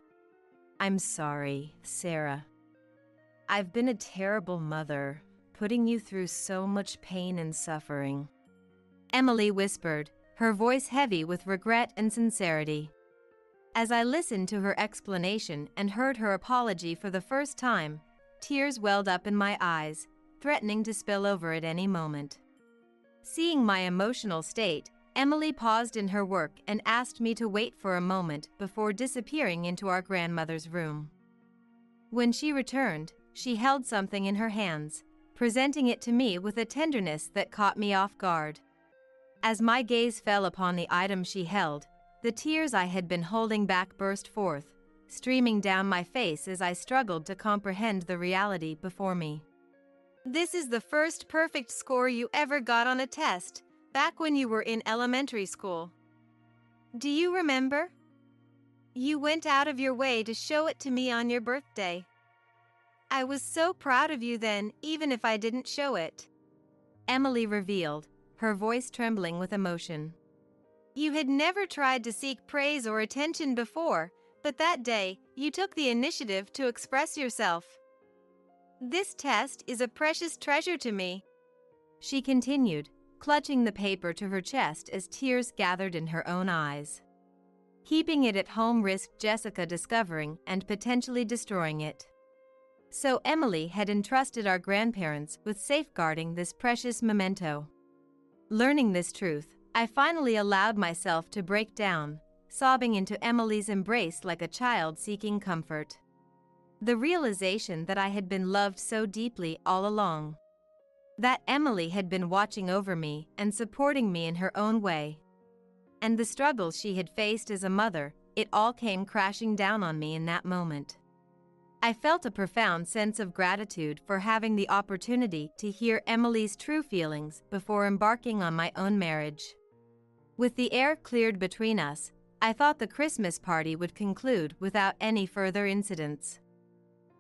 I'm sorry, Sarah. I've been a terrible mother, putting you through so much pain and suffering. Emily whispered, her voice heavy with regret and sincerity. As I listened to her explanation and heard her apology for the first time, tears welled up in my eyes, threatening to spill over at any moment. Seeing my emotional state, Emily paused in her work and asked me to wait for a moment before disappearing into our grandmother's room. When she returned, she held something in her hands, presenting it to me with a tenderness that caught me off guard. As my gaze fell upon the item she held, the tears I had been holding back burst forth, streaming down my face as I struggled to comprehend the reality before me. This is the first perfect score you ever got on a test, back when you were in elementary school. Do you remember? You went out of your way to show it to me on your birthday. I was so proud of you then, even if I didn't show it. Emily revealed, her voice trembling with emotion. You had never tried to seek praise or attention before, but that day, you took the initiative to express yourself. This test is a precious treasure to me. She continued, clutching the paper to her chest as tears gathered in her own eyes. Keeping it at home risked Jessica discovering and potentially destroying it. So Emily had entrusted our grandparents with safeguarding this precious memento. Learning this truth, I finally allowed myself to break down, sobbing into Emily's embrace like a child seeking comfort. The realization that I had been loved so deeply all along. That Emily had been watching over me and supporting me in her own way. And the struggles she had faced as a mother, it all came crashing down on me in that moment. I felt a profound sense of gratitude for having the opportunity to hear Emily's true feelings before embarking on my own marriage. With the air cleared between us, I thought the Christmas party would conclude without any further incidents.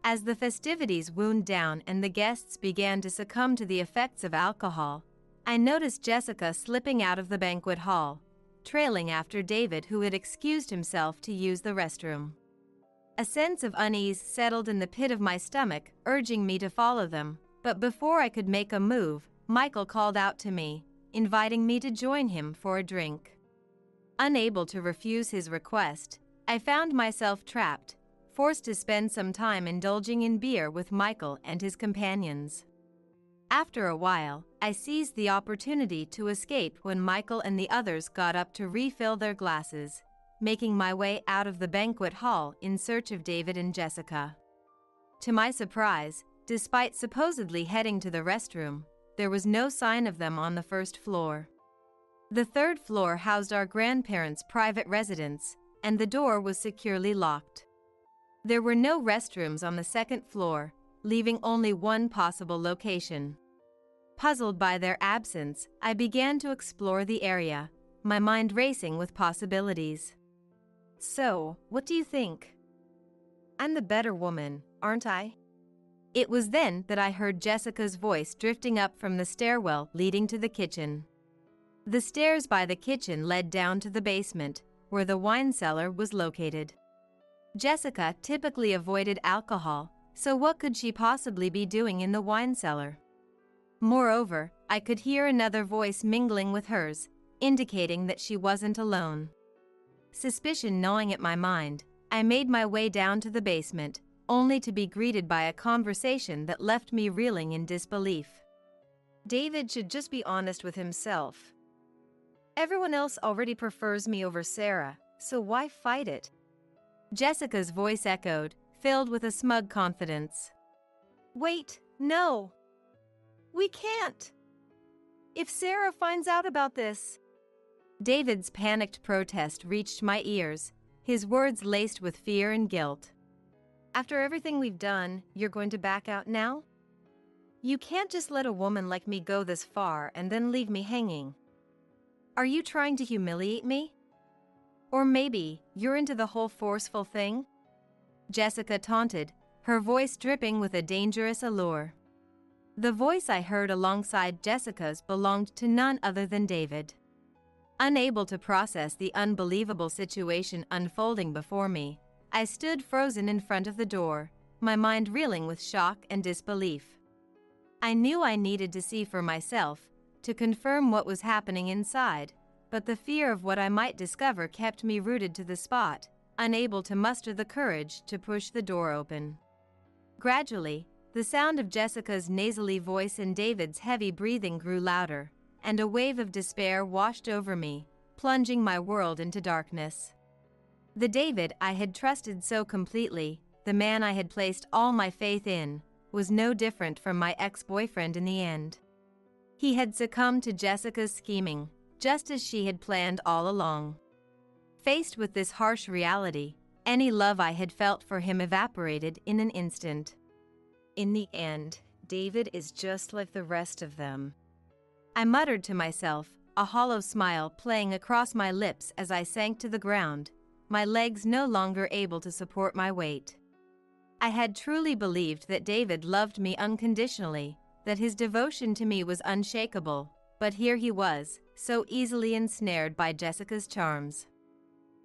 As the festivities wound down and the guests began to succumb to the effects of alcohol, I noticed Jessica slipping out of the banquet hall, trailing after David, who had excused himself to use the restroom. A sense of unease settled in the pit of my stomach, urging me to follow them, but before I could make a move, Michael called out to me, inviting me to join him for a drink. Unable to refuse his request, I found myself trapped, forced to spend some time indulging in beer with Michael and his companions. After a while, I seized the opportunity to escape when Michael and the others got up to refill their glasses, making my way out of the banquet hall in search of David and Jessica. To my surprise, despite supposedly heading to the restroom, there was no sign of them on the first floor. The third floor housed our grandparents' private residence, and the door was securely locked. There were no restrooms on the second floor, leaving only one possible location. Puzzled by their absence, I began to explore the area, my mind racing with possibilities. So, what do you think? I'm the better woman, aren't I? It was then that I heard Jessica's voice drifting up from the stairwell leading to the kitchen. The stairs by the kitchen led down to the basement, where the wine cellar was located. Jessica typically avoided alcohol, so what could she possibly be doing in the wine cellar? Moreover, I could hear another voice mingling with hers, indicating that she wasn't alone. Suspicion gnawing at my mind, I made my way down to the basement, only to be greeted by a conversation that left me reeling in disbelief. David should just be honest with himself. Everyone else already prefers me over Sarah, so why fight it? Jessica's voice echoed, filled with a smug confidence. Wait, no. We can't. If Sarah finds out about this... David's panicked protest reached my ears, his words laced with fear and guilt. After everything we've done, you're going to back out now? You can't just let a woman like me go this far and then leave me hanging. Are you trying to humiliate me? Or maybe you're into the whole forceful thing? Jessica taunted, her voice dripping with a dangerous allure. The voice I heard alongside Jessica's belonged to none other than David. Unable to process the unbelievable situation unfolding before me, I stood frozen in front of the door, my mind reeling with shock and disbelief. I knew I needed to see for myself, to confirm what was happening inside, but the fear of what I might discover kept me rooted to the spot, unable to muster the courage to push the door open. Gradually, the sound of Jessica's nasally voice and David's heavy breathing grew louder, and a wave of despair washed over me, plunging my world into darkness. The David I had trusted so completely, the man I had placed all my faith in, was no different from my ex-boyfriend in the end. He had succumbed to Jessica's scheming, just as she had planned all along. Faced with this harsh reality, any love I had felt for him evaporated in an instant. In the end, David is just like the rest of them. I muttered to myself, a hollow smile playing across my lips as I sank to the ground, my legs no longer able to support my weight. I had truly believed that David loved me unconditionally, that his devotion to me was unshakable, but here he was, so easily ensnared by Jessica's charms.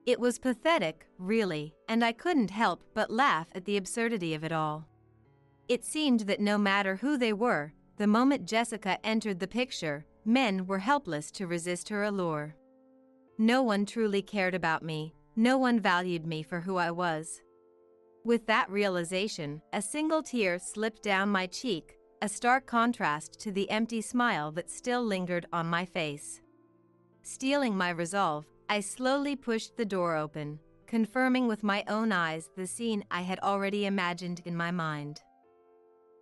It was pathetic, really, and I couldn't help but laugh at the absurdity of it all. It seemed that no matter who they were, the moment Jessica entered the picture, men were helpless to resist her allure. No one truly cared about me, no one valued me for who I was. With that realization, a single tear slipped down my cheek, a stark contrast to the empty smile that still lingered on my face. Steeling my resolve, I slowly pushed the door open, confirming with my own eyes the scene I had already imagined in my mind.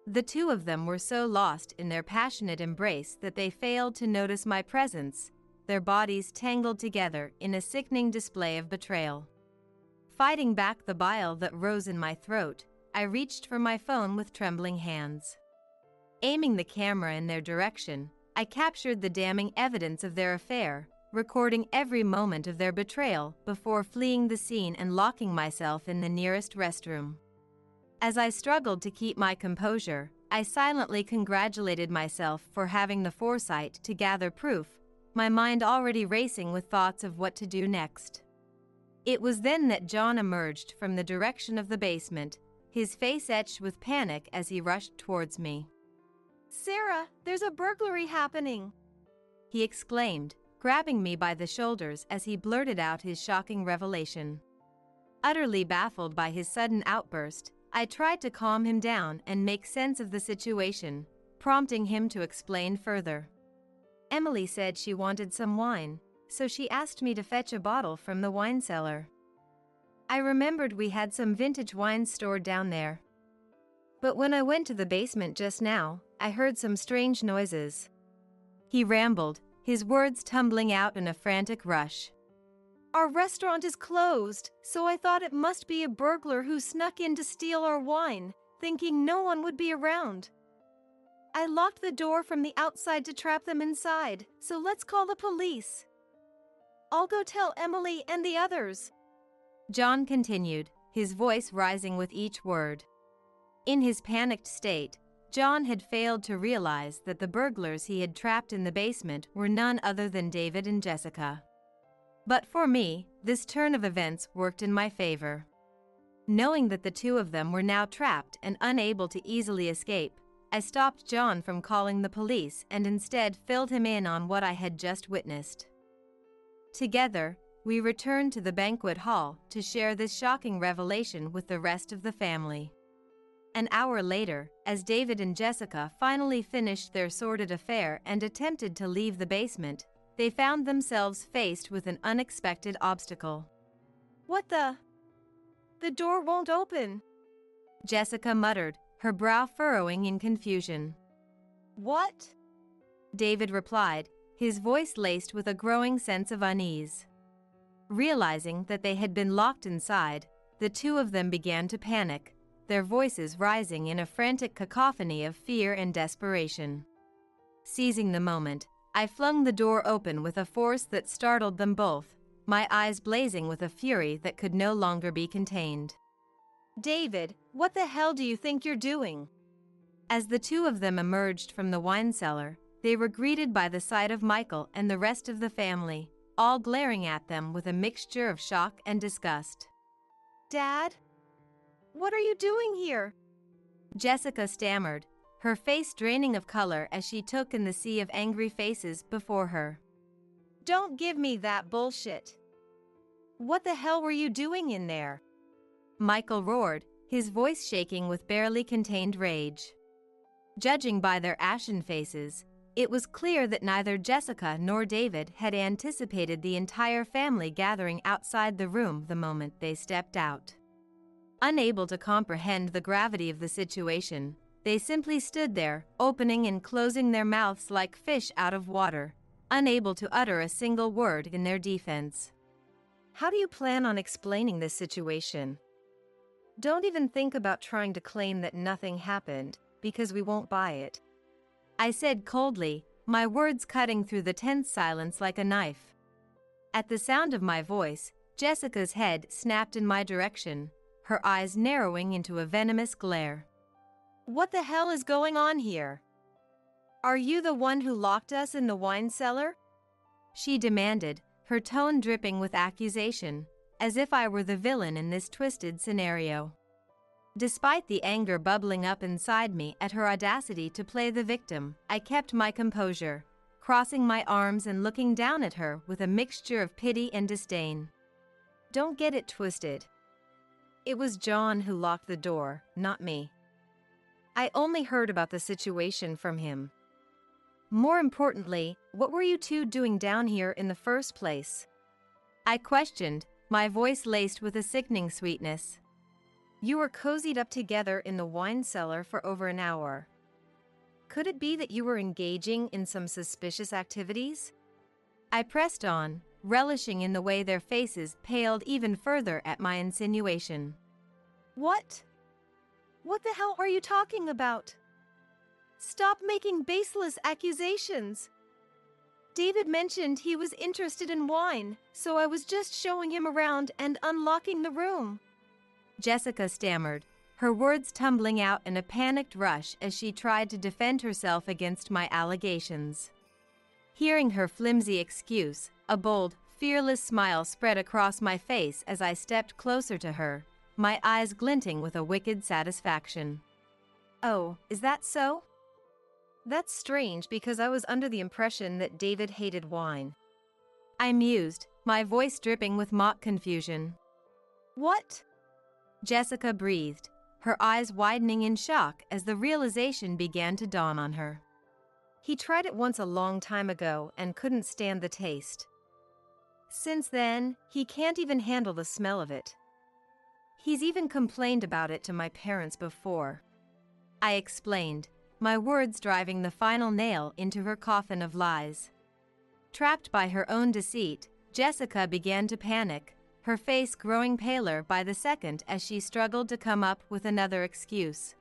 The two of them were so lost in their passionate embrace that they failed to notice my presence, their bodies tangled together in a sickening display of betrayal. Fighting back the bile that rose in my throat, I reached for my phone with trembling hands. Aiming the camera in their direction, I captured the damning evidence of their affair, recording every moment of their betrayal before fleeing the scene and locking myself in the nearest restroom. As I struggled to keep my composure, I silently congratulated myself for having the foresight to gather proof, my mind already racing with thoughts of what to do next. It was then that John emerged from the direction of the basement, his face etched with panic as he rushed towards me. "Sarah, there's a burglary happening!" he exclaimed, grabbing me by the shoulders as he blurted out his shocking revelation. Utterly baffled by his sudden outburst, I tried to calm him down and make sense of the situation, prompting him to explain further. "Emily said she wanted some wine, so she asked me to fetch a bottle from the wine cellar. I remembered we had some vintage wines stored down there. But when I went to the basement just now, I heard some strange noises." He rambled, his words tumbling out in a frantic rush. "Our restaurant is closed, so I thought it must be a burglar who snuck in to steal our wine, thinking no one would be around. I locked the door from the outside to trap them inside, so let's call the police. I'll go tell Emily and the others," John continued, his voice rising with each word. In his panicked state, John had failed to realize that the burglars he had trapped in the basement were none other than David and Jessica. But for me, this turn of events worked in my favor. Knowing that the two of them were now trapped and unable to easily escape, I stopped John from calling the police and instead filled him in on what I had just witnessed. Together, we returned to the banquet hall to share this shocking revelation with the rest of the family. An hour later, as David and Jessica finally finished their sordid affair and attempted to leave the basement, they found themselves faced with an unexpected obstacle. "What the? The door won't open," Jessica muttered, her brow furrowing in confusion. "What?" David replied, his voice laced with a growing sense of unease. Realizing that they had been locked inside, the two of them began to panic, their voices rising in a frantic cacophony of fear and desperation. Seizing the moment, I flung the door open with a force that startled them both, my eyes blazing with a fury that could no longer be contained. "David, what the hell do you think you're doing?" As the two of them emerged from the wine cellar, they were greeted by the sight of Michael and the rest of the family, all glaring at them with a mixture of shock and disgust. "Dad? What are you doing here?" Jessica stammered, her face draining of color as she took in the sea of angry faces before her. "Don't give me that bullshit. What the hell were you doing in there?" Michael roared, his voice shaking with barely contained rage. Judging by their ashen faces, it was clear that neither Jessica nor David had anticipated the entire family gathering outside the room the moment they stepped out. Unable to comprehend the gravity of the situation, they simply stood there, opening and closing their mouths like fish out of water, unable to utter a single word in their defense. "How do you plan on explaining this situation? Don't even think about trying to claim that nothing happened, because we won't buy it," I said coldly, my words cutting through the tense silence like a knife. At the sound of my voice, Jessica's head snapped in my direction, her eyes narrowing into a venomous glare. "What the hell is going on here? Are you the one who locked us in the wine cellar?" she demanded, her tone dripping with accusation, as if I were the villain in this twisted scenario. Despite the anger bubbling up inside me at her audacity to play the victim, I kept my composure, crossing my arms and looking down at her with a mixture of pity and disdain. "Don't get it twisted. It was John who locked the door, not me. I only heard about the situation from him. More importantly, what were you two doing down here in the first place?" I questioned, my voice laced with a sickening sweetness. You were cozied up together in the wine cellar for over an hour. Could it be that you were engaging in some suspicious activities? I pressed on, relishing in the way their faces paled even further at my insinuation. What? What the hell are you talking about? Stop making baseless accusations. David mentioned he was interested in wine, so I was just showing him around and unlocking the room. Jessica stammered, her words tumbling out in a panicked rush as she tried to defend herself against my allegations. Hearing her flimsy excuse, a bold, fearless smile spread across my face as I stepped closer to her, my eyes glinting with a wicked satisfaction. Oh, is that so? That's strange because I was under the impression that David hated wine. I mused, my voice dripping with mock confusion. What? Jessica breathed, her eyes widening in shock as the realization began to dawn on her. He tried it once a long time ago and couldn't stand the taste. Since then, he can't even handle the smell of it. He's even complained about it to my parents before. I explained, my words driving the final nail into her coffin of lies. Trapped by her own deceit, Jessica began to panic, her face growing paler by the second as she struggled to come up with another excuse.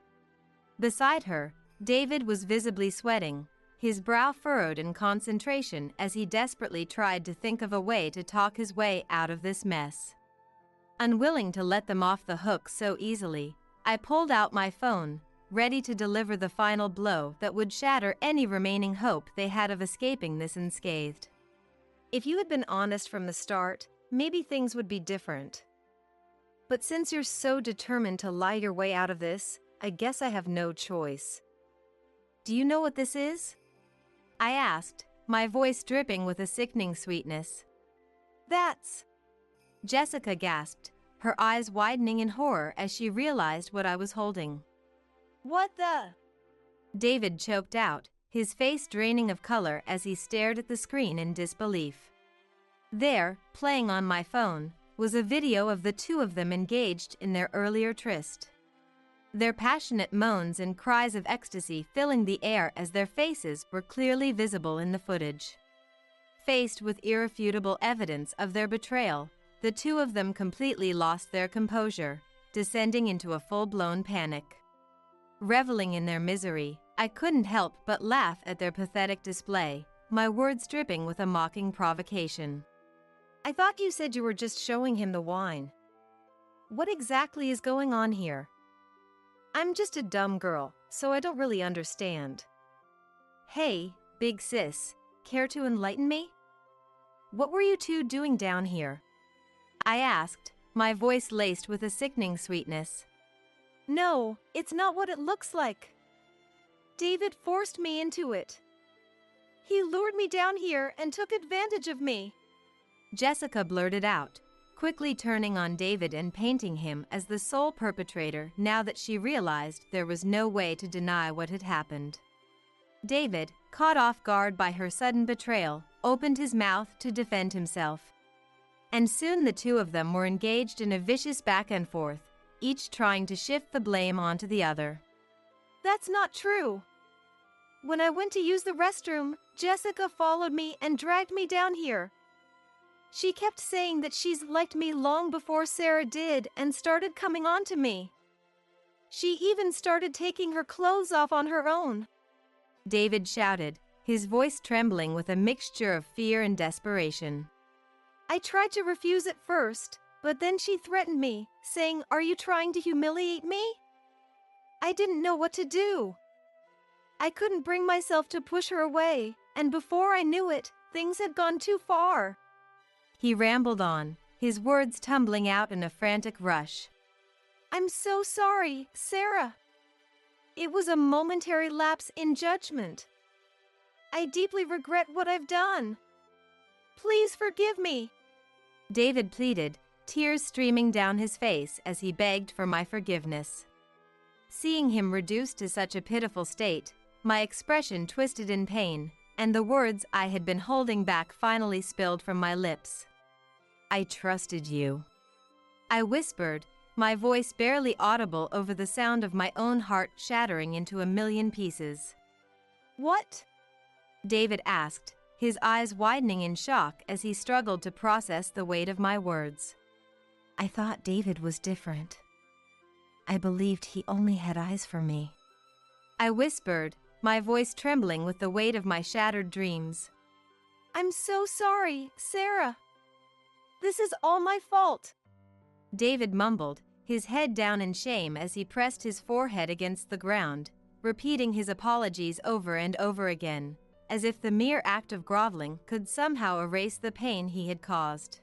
Beside her, David was visibly sweating, his brow furrowed in concentration as he desperately tried to think of a way to talk his way out of this mess. Unwilling to let them off the hook so easily, I pulled out my phone, ready to deliver the final blow that would shatter any remaining hope they had of escaping this unscathed. If you had been honest from the start, maybe things would be different. But since you're so determined to lie your way out of this, I guess I have no choice. Do you know what this is? I asked, my voice dripping with a sickening sweetness. That's... Jessica gasped, her eyes widening in horror as she realized what I was holding. What the... David choked out, his face draining of color as he stared at the screen in disbelief. There, playing on my phone, was a video of the two of them engaged in their earlier tryst. Their passionate moans and cries of ecstasy filling the air as their faces were clearly visible in the footage. Faced with irrefutable evidence of their betrayal, the two of them completely lost their composure, descending into a full-blown panic. Reveling in their misery, I couldn't help but laugh at their pathetic display, my words dripping with a mocking provocation. I thought you said you were just showing him the wine. What exactly is going on here? I'm just a dumb girl, so I don't really understand. Hey, big sis, care to enlighten me? What were you two doing down here? I asked, my voice laced with a sickening sweetness. No, it's not what it looks like. David forced me into it. He lured me down here and took advantage of me. Jessica blurted out, quickly turning on David and painting him as the sole perpetrator now that she realized there was no way to deny what had happened. David, caught off guard by her sudden betrayal, opened his mouth to defend himself. And soon the two of them were engaged in a vicious back and forth, each trying to shift the blame onto the other. That's not true. When I went to use the restroom, Jessica followed me and dragged me down here. She kept saying that she's liked me long before Sarah did and started coming on to me. She even started taking her clothes off on her own. David shouted, his voice trembling with a mixture of fear and desperation. I tried to refuse at first, but then she threatened me, saying, "Are you trying to humiliate me?" I didn't know what to do. I couldn't bring myself to push her away, and before I knew it, things had gone too far. He rambled on, his words tumbling out in a frantic rush. I'm so sorry, Sarah. It was a momentary lapse in judgment. I deeply regret what I've done. Please forgive me. David pleaded, tears streaming down his face as he begged for my forgiveness. Seeing him reduced to such a pitiful state, my expression twisted in pain, and the words I had been holding back finally spilled from my lips. I trusted you. I whispered, my voice barely audible over the sound of my own heart shattering into a million pieces. What? David asked, his eyes widening in shock as he struggled to process the weight of my words. I thought David was different. I believed he only had eyes for me. I whispered, my voice trembling with the weight of my shattered dreams. I'm so sorry, Sarah. This is all my fault. David mumbled, his head down in shame as he pressed his forehead against the ground, repeating his apologies over and over again, as if the mere act of groveling could somehow erase the pain he had caused.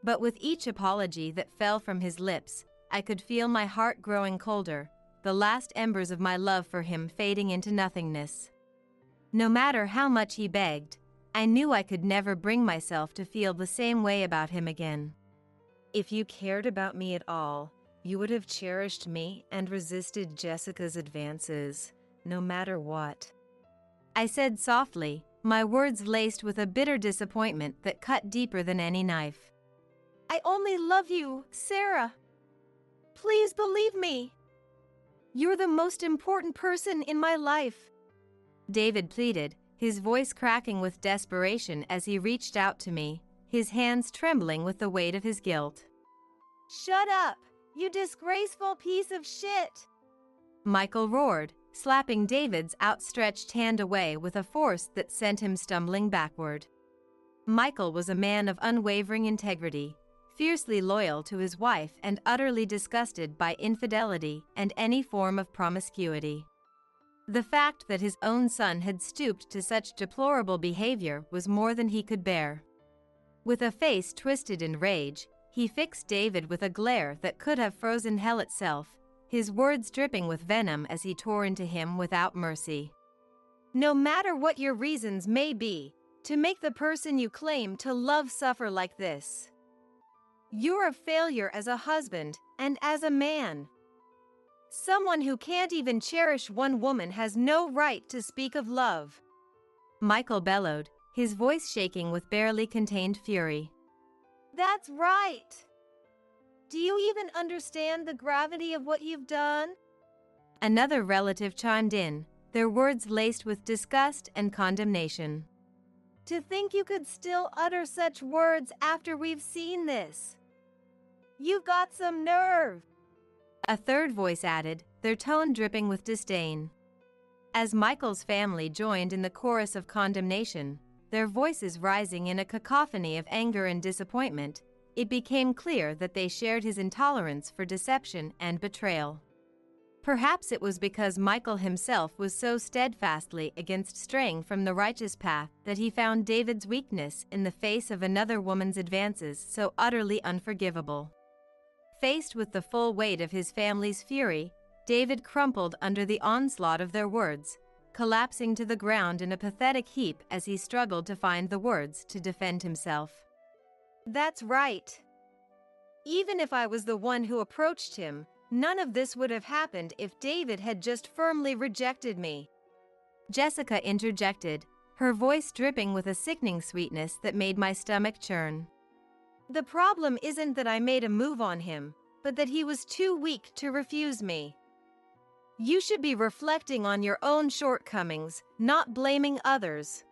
But with each apology that fell from his lips, I could feel my heart growing colder, the last embers of my love for him fading into nothingness. No matter how much he begged, I knew I could never bring myself to feel the same way about him again. If you cared about me at all, you would have cherished me and resisted Jessica's advances, no matter what. I said softly, my words laced with a bitter disappointment that cut deeper than any knife. I only love you, Sarah. Please believe me. You're the most important person in my life. David pleaded, his voice cracking with desperation as he reached out to me, his hands trembling with the weight of his guilt. Shut up, you disgraceful piece of shit! Michael roared, slapping David's outstretched hand away with a force that sent him stumbling backward. Michael was a man of unwavering integrity, fiercely loyal to his wife and utterly disgusted by infidelity and any form of promiscuity. The fact that his own son had stooped to such deplorable behavior was more than he could bear. With a face twisted in rage, he fixed David with a glare that could have frozen hell itself, his words dripping with venom as he tore into him without mercy. No matter what your reasons may be, to make the person you claim to love suffer like this. You're a failure as a husband and as a man. Someone who can't even cherish one woman has no right to speak of love. Michael bellowed, his voice shaking with barely contained fury. That's right. Do you even understand the gravity of what you've done? Another relative chimed in, their words laced with disgust and condemnation. To think you could still utter such words after we've seen this. You've got some nerve. A third voice added, their tone dripping with disdain. As Michael's family joined in the chorus of condemnation, their voices rising in a cacophony of anger and disappointment, it became clear that they shared his intolerance for deception and betrayal. Perhaps it was because Michael himself was so steadfastly against straying from the righteous path that he found David's weakness in the face of another woman's advances so utterly unforgivable. Faced with the full weight of his family's fury, David crumpled under the onslaught of their words, collapsing to the ground in a pathetic heap as he struggled to find the words to defend himself. That's right. Even if I was the one who approached him, none of this would have happened if David had just firmly rejected me. Jessica interjected, her voice dripping with a sickening sweetness that made my stomach churn. The problem isn't that I made a move on him, but that he was too weak to refuse me. You should be reflecting on your own shortcomings, not blaming others.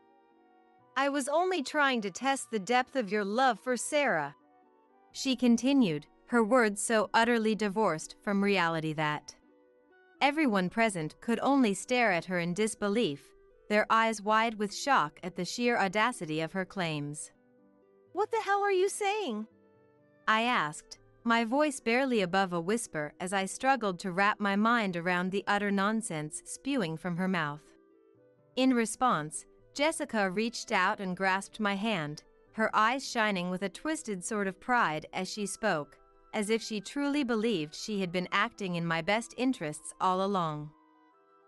I was only trying to test the depth of your love for Sarah. She continued, her words so utterly divorced from reality that everyone present could only stare at her in disbelief, their eyes wide with shock at the sheer audacity of her claims. What the hell are you saying? I asked, my voice barely above a whisper as I struggled to wrap my mind around the utter nonsense spewing from her mouth. In response, Jessica reached out and grasped my hand, her eyes shining with a twisted sort of pride as she spoke, as if she truly believed she had been acting in my best interests all along.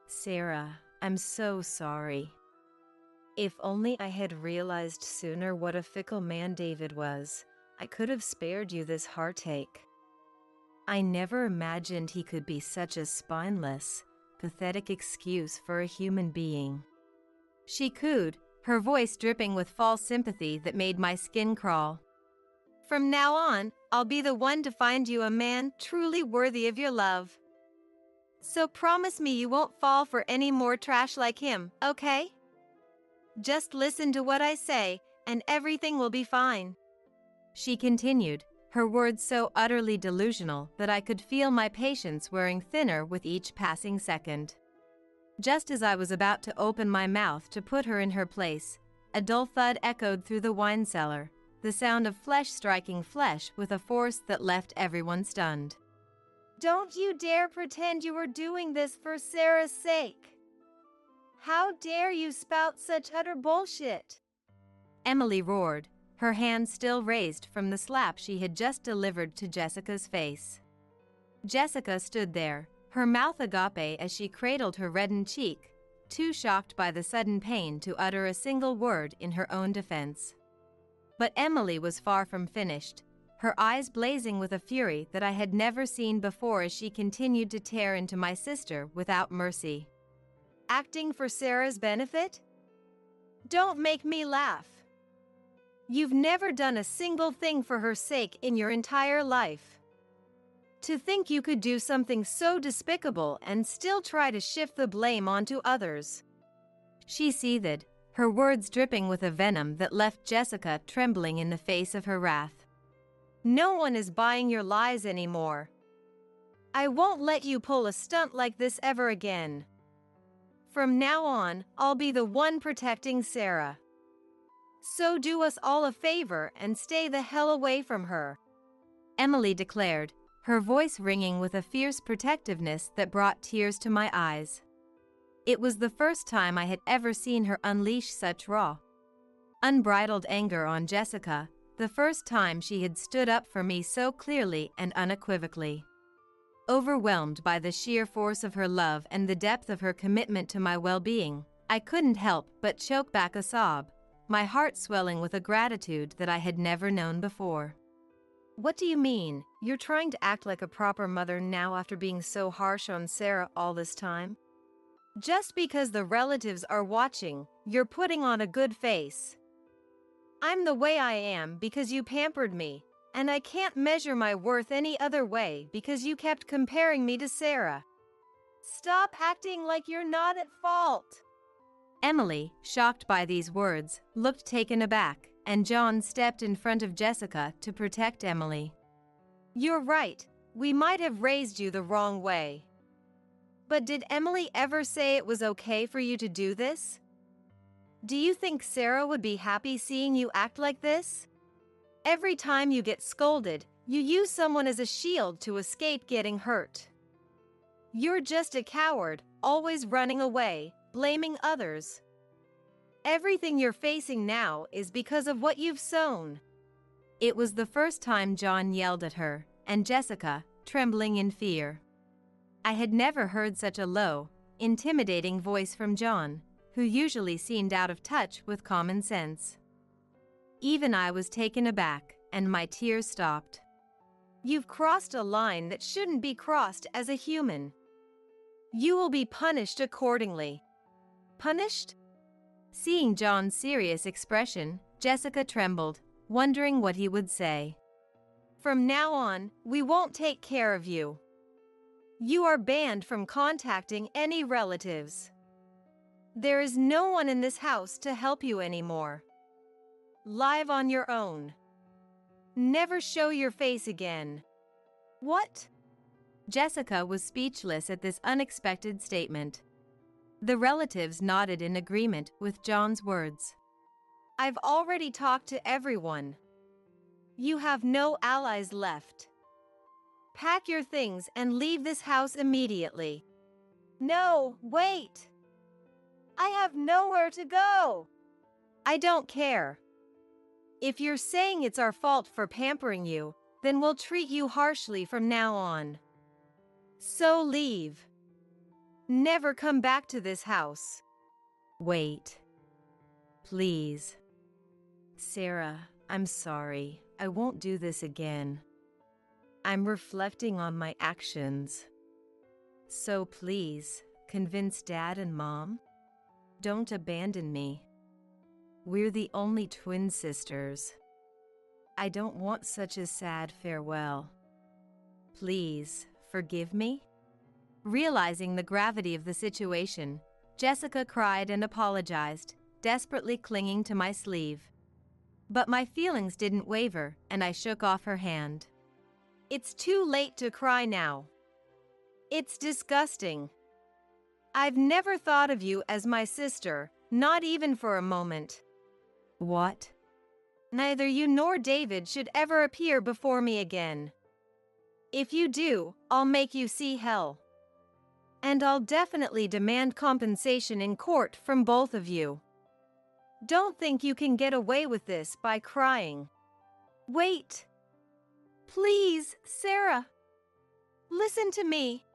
Sarah, I'm so sorry. If only I had realized sooner what a fickle man David was, I could have spared you this heartache. I never imagined he could be such a spineless, pathetic excuse for a human being. She cooed, her voice dripping with false sympathy that made my skin crawl. From now on, I'll be the one to find you a man truly worthy of your love. So promise me you won't fall for any more trash like him, okay? Just listen to what I say, and everything will be fine. She continued, her words so utterly delusional that I could feel my patience wearing thinner with each passing second. Just as I was about to open my mouth to put her in her place, a dull thud echoed through the wine cellar, the sound of flesh striking flesh with a force that left everyone stunned. Don't you dare pretend you were doing this for Sarah's sake. How dare you spout such utter bullshit? Emily roared, her hand still raised from the slap she had just delivered to Jessica's face. Jessica stood there, her mouth agape as she cradled her reddened cheek, too shocked by the sudden pain to utter a single word in her own defense. But Emily was far from finished, her eyes blazing with a fury that I had never seen before as she continued to tear into my sister without mercy. Acting for Sarah's benefit? Don't make me laugh. You've never done a single thing for her sake in your entire life. To think you could do something so despicable and still try to shift the blame onto others. She seethed, her words dripping with a venom that left Jessica trembling in the face of her wrath. No one is buying your lies anymore. I won't let you pull a stunt like this ever again. From now on, I'll be the one protecting Sarah. So do us all a favor and stay the hell away from her. Emily declared, her voice ringing with a fierce protectiveness that brought tears to my eyes. It was the first time I had ever seen her unleash such raw, unbridled anger on Jessica, the first time she had stood up for me so clearly and unequivocally. Overwhelmed by the sheer force of her love and the depth of her commitment to my well-being, I couldn't help but choke back a sob, my heart swelling with a gratitude that I had never known before. What do you mean? You're trying to act like a proper mother now after being so harsh on Sarah all this time? Just because the relatives are watching, you're putting on a good face. I'm the way I am because you pampered me, and I can't measure my worth any other way because you kept comparing me to Sarah. Stop acting like you're not at fault. Emily, shocked by these words, looked taken aback, and John stepped in front of Jessica to protect Emily. You're right, we might have raised you the wrong way. But did Emily ever say it was okay for you to do this? Do you think Sarah would be happy seeing you act like this? Every time you get scolded, you use someone as a shield to escape getting hurt. You're just a coward, always running away, blaming others. Everything you're facing now is because of what you've sown. It was the first time John yelled at her, and Jessica, trembling in fear. I had never heard such a low, intimidating voice from John, who usually seemed out of touch with common sense. Even I was taken aback, and my tears stopped. You've crossed a line that shouldn't be crossed as a human. You will be punished accordingly. Punished? Seeing John's serious expression, Jessica trembled, wondering what he would say. From now on, we won't take care of you. You are banned from contacting any relatives. There is no one in this house to help you anymore. Live on your own. Never show your face again. What? Jessica was speechless at this unexpected statement. The relatives nodded in agreement with John's words. I've already talked to everyone. You have no allies left. Pack your things and leave this house immediately. No, wait. I have nowhere to go. I don't care. If you're saying it's our fault for pampering you, then we'll treat you harshly from now on. So leave. Never come back to this house. Wait. Please. Sarah, I'm sorry. I won't do this again. I'm reflecting on my actions. So please, convince Dad and Mom. Don't abandon me. We're the only twin sisters. I don't want such a sad farewell. Please, forgive me? Realizing the gravity of the situation, Jessica cried and apologized, desperately clinging to my sleeve. But my feelings didn't waver, and I shook off her hand. It's too late to cry now. It's disgusting. I've never thought of you as my sister, not even for a moment. What? Neither you nor David should ever appear before me again. If you do, I'll make you see hell. And I'll definitely demand compensation in court from both of you. Don't think you can get away with this by crying. Wait. Please, Sarah. Listen to me.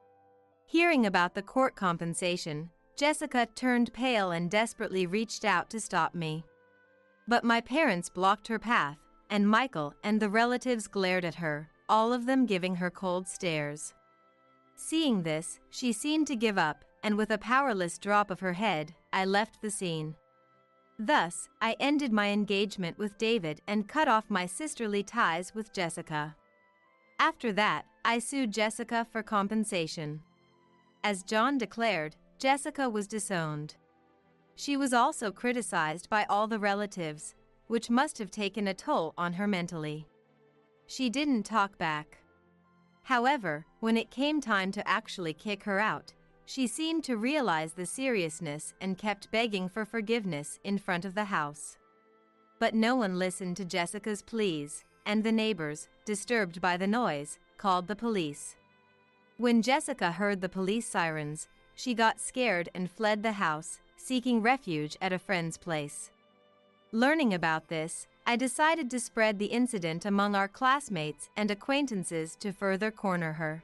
Hearing about the court compensation, Jessica turned pale and desperately reached out to stop me. But my parents blocked her path, and Michael and the relatives glared at her, all of them giving her cold stares. Seeing this, she seemed to give up, and with a powerless drop of her head, I left the scene. Thus, I ended my engagement with David and cut off my sisterly ties with Jessica. After that, I sued Jessica for compensation. As John declared, Jessica was disowned. She was also criticized by all the relatives, which must have taken a toll on her mentally. She didn't talk back. However, when it came time to actually kick her out, she seemed to realize the seriousness and kept begging for forgiveness in front of the house. But no one listened to Jessica's pleas, and the neighbors, disturbed by the noise, called the police. When Jessica heard the police sirens, she got scared and fled the house, seeking refuge at a friend's place. Learning about this, I decided to spread the incident among our classmates and acquaintances to further corner her.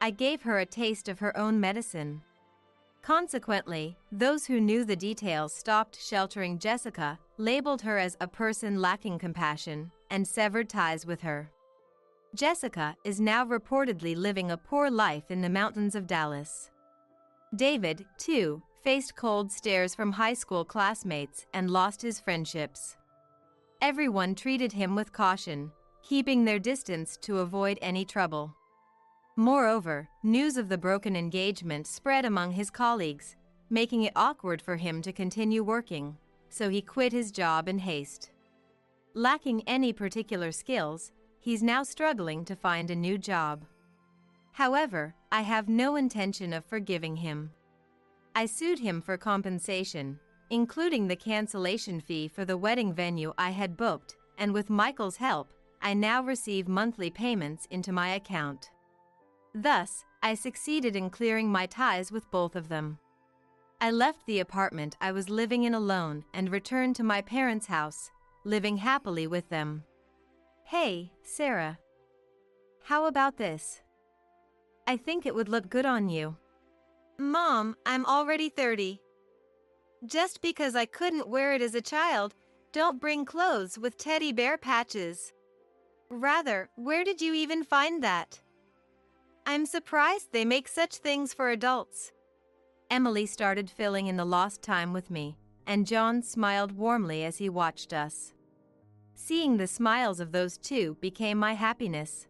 I gave her a taste of her own medicine. Consequently, those who knew the details stopped sheltering Jessica, labeled her as a person lacking compassion, and severed ties with her. Jessica is now reportedly living a poor life in the mountains of Dallas. David, too, faced cold stares from high school classmates and lost his friendships. Everyone treated him with caution, keeping their distance to avoid any trouble. Moreover, news of the broken engagement spread among his colleagues, making it awkward for him to continue working, so he quit his job in haste. Lacking any particular skills, he's now struggling to find a new job. However, I have no intention of forgiving him. I sued him for compensation, including the cancellation fee for the wedding venue I had booked, and with Michael's help, I now receive monthly payments into my account. Thus, I succeeded in clearing my ties with both of them. I left the apartment I was living in alone and returned to my parents' house, living happily with them. Hey, Sarah. How about this? I think it would look good on you. Mom, I'm already 30. Just because I couldn't wear it as a child, don't bring clothes with teddy bear patches. Rather, where did you even find that? I'm surprised they make such things for adults. Emily started filling in the lost time with me, and John smiled warmly as he watched us. Seeing the smiles of those two became my happiness.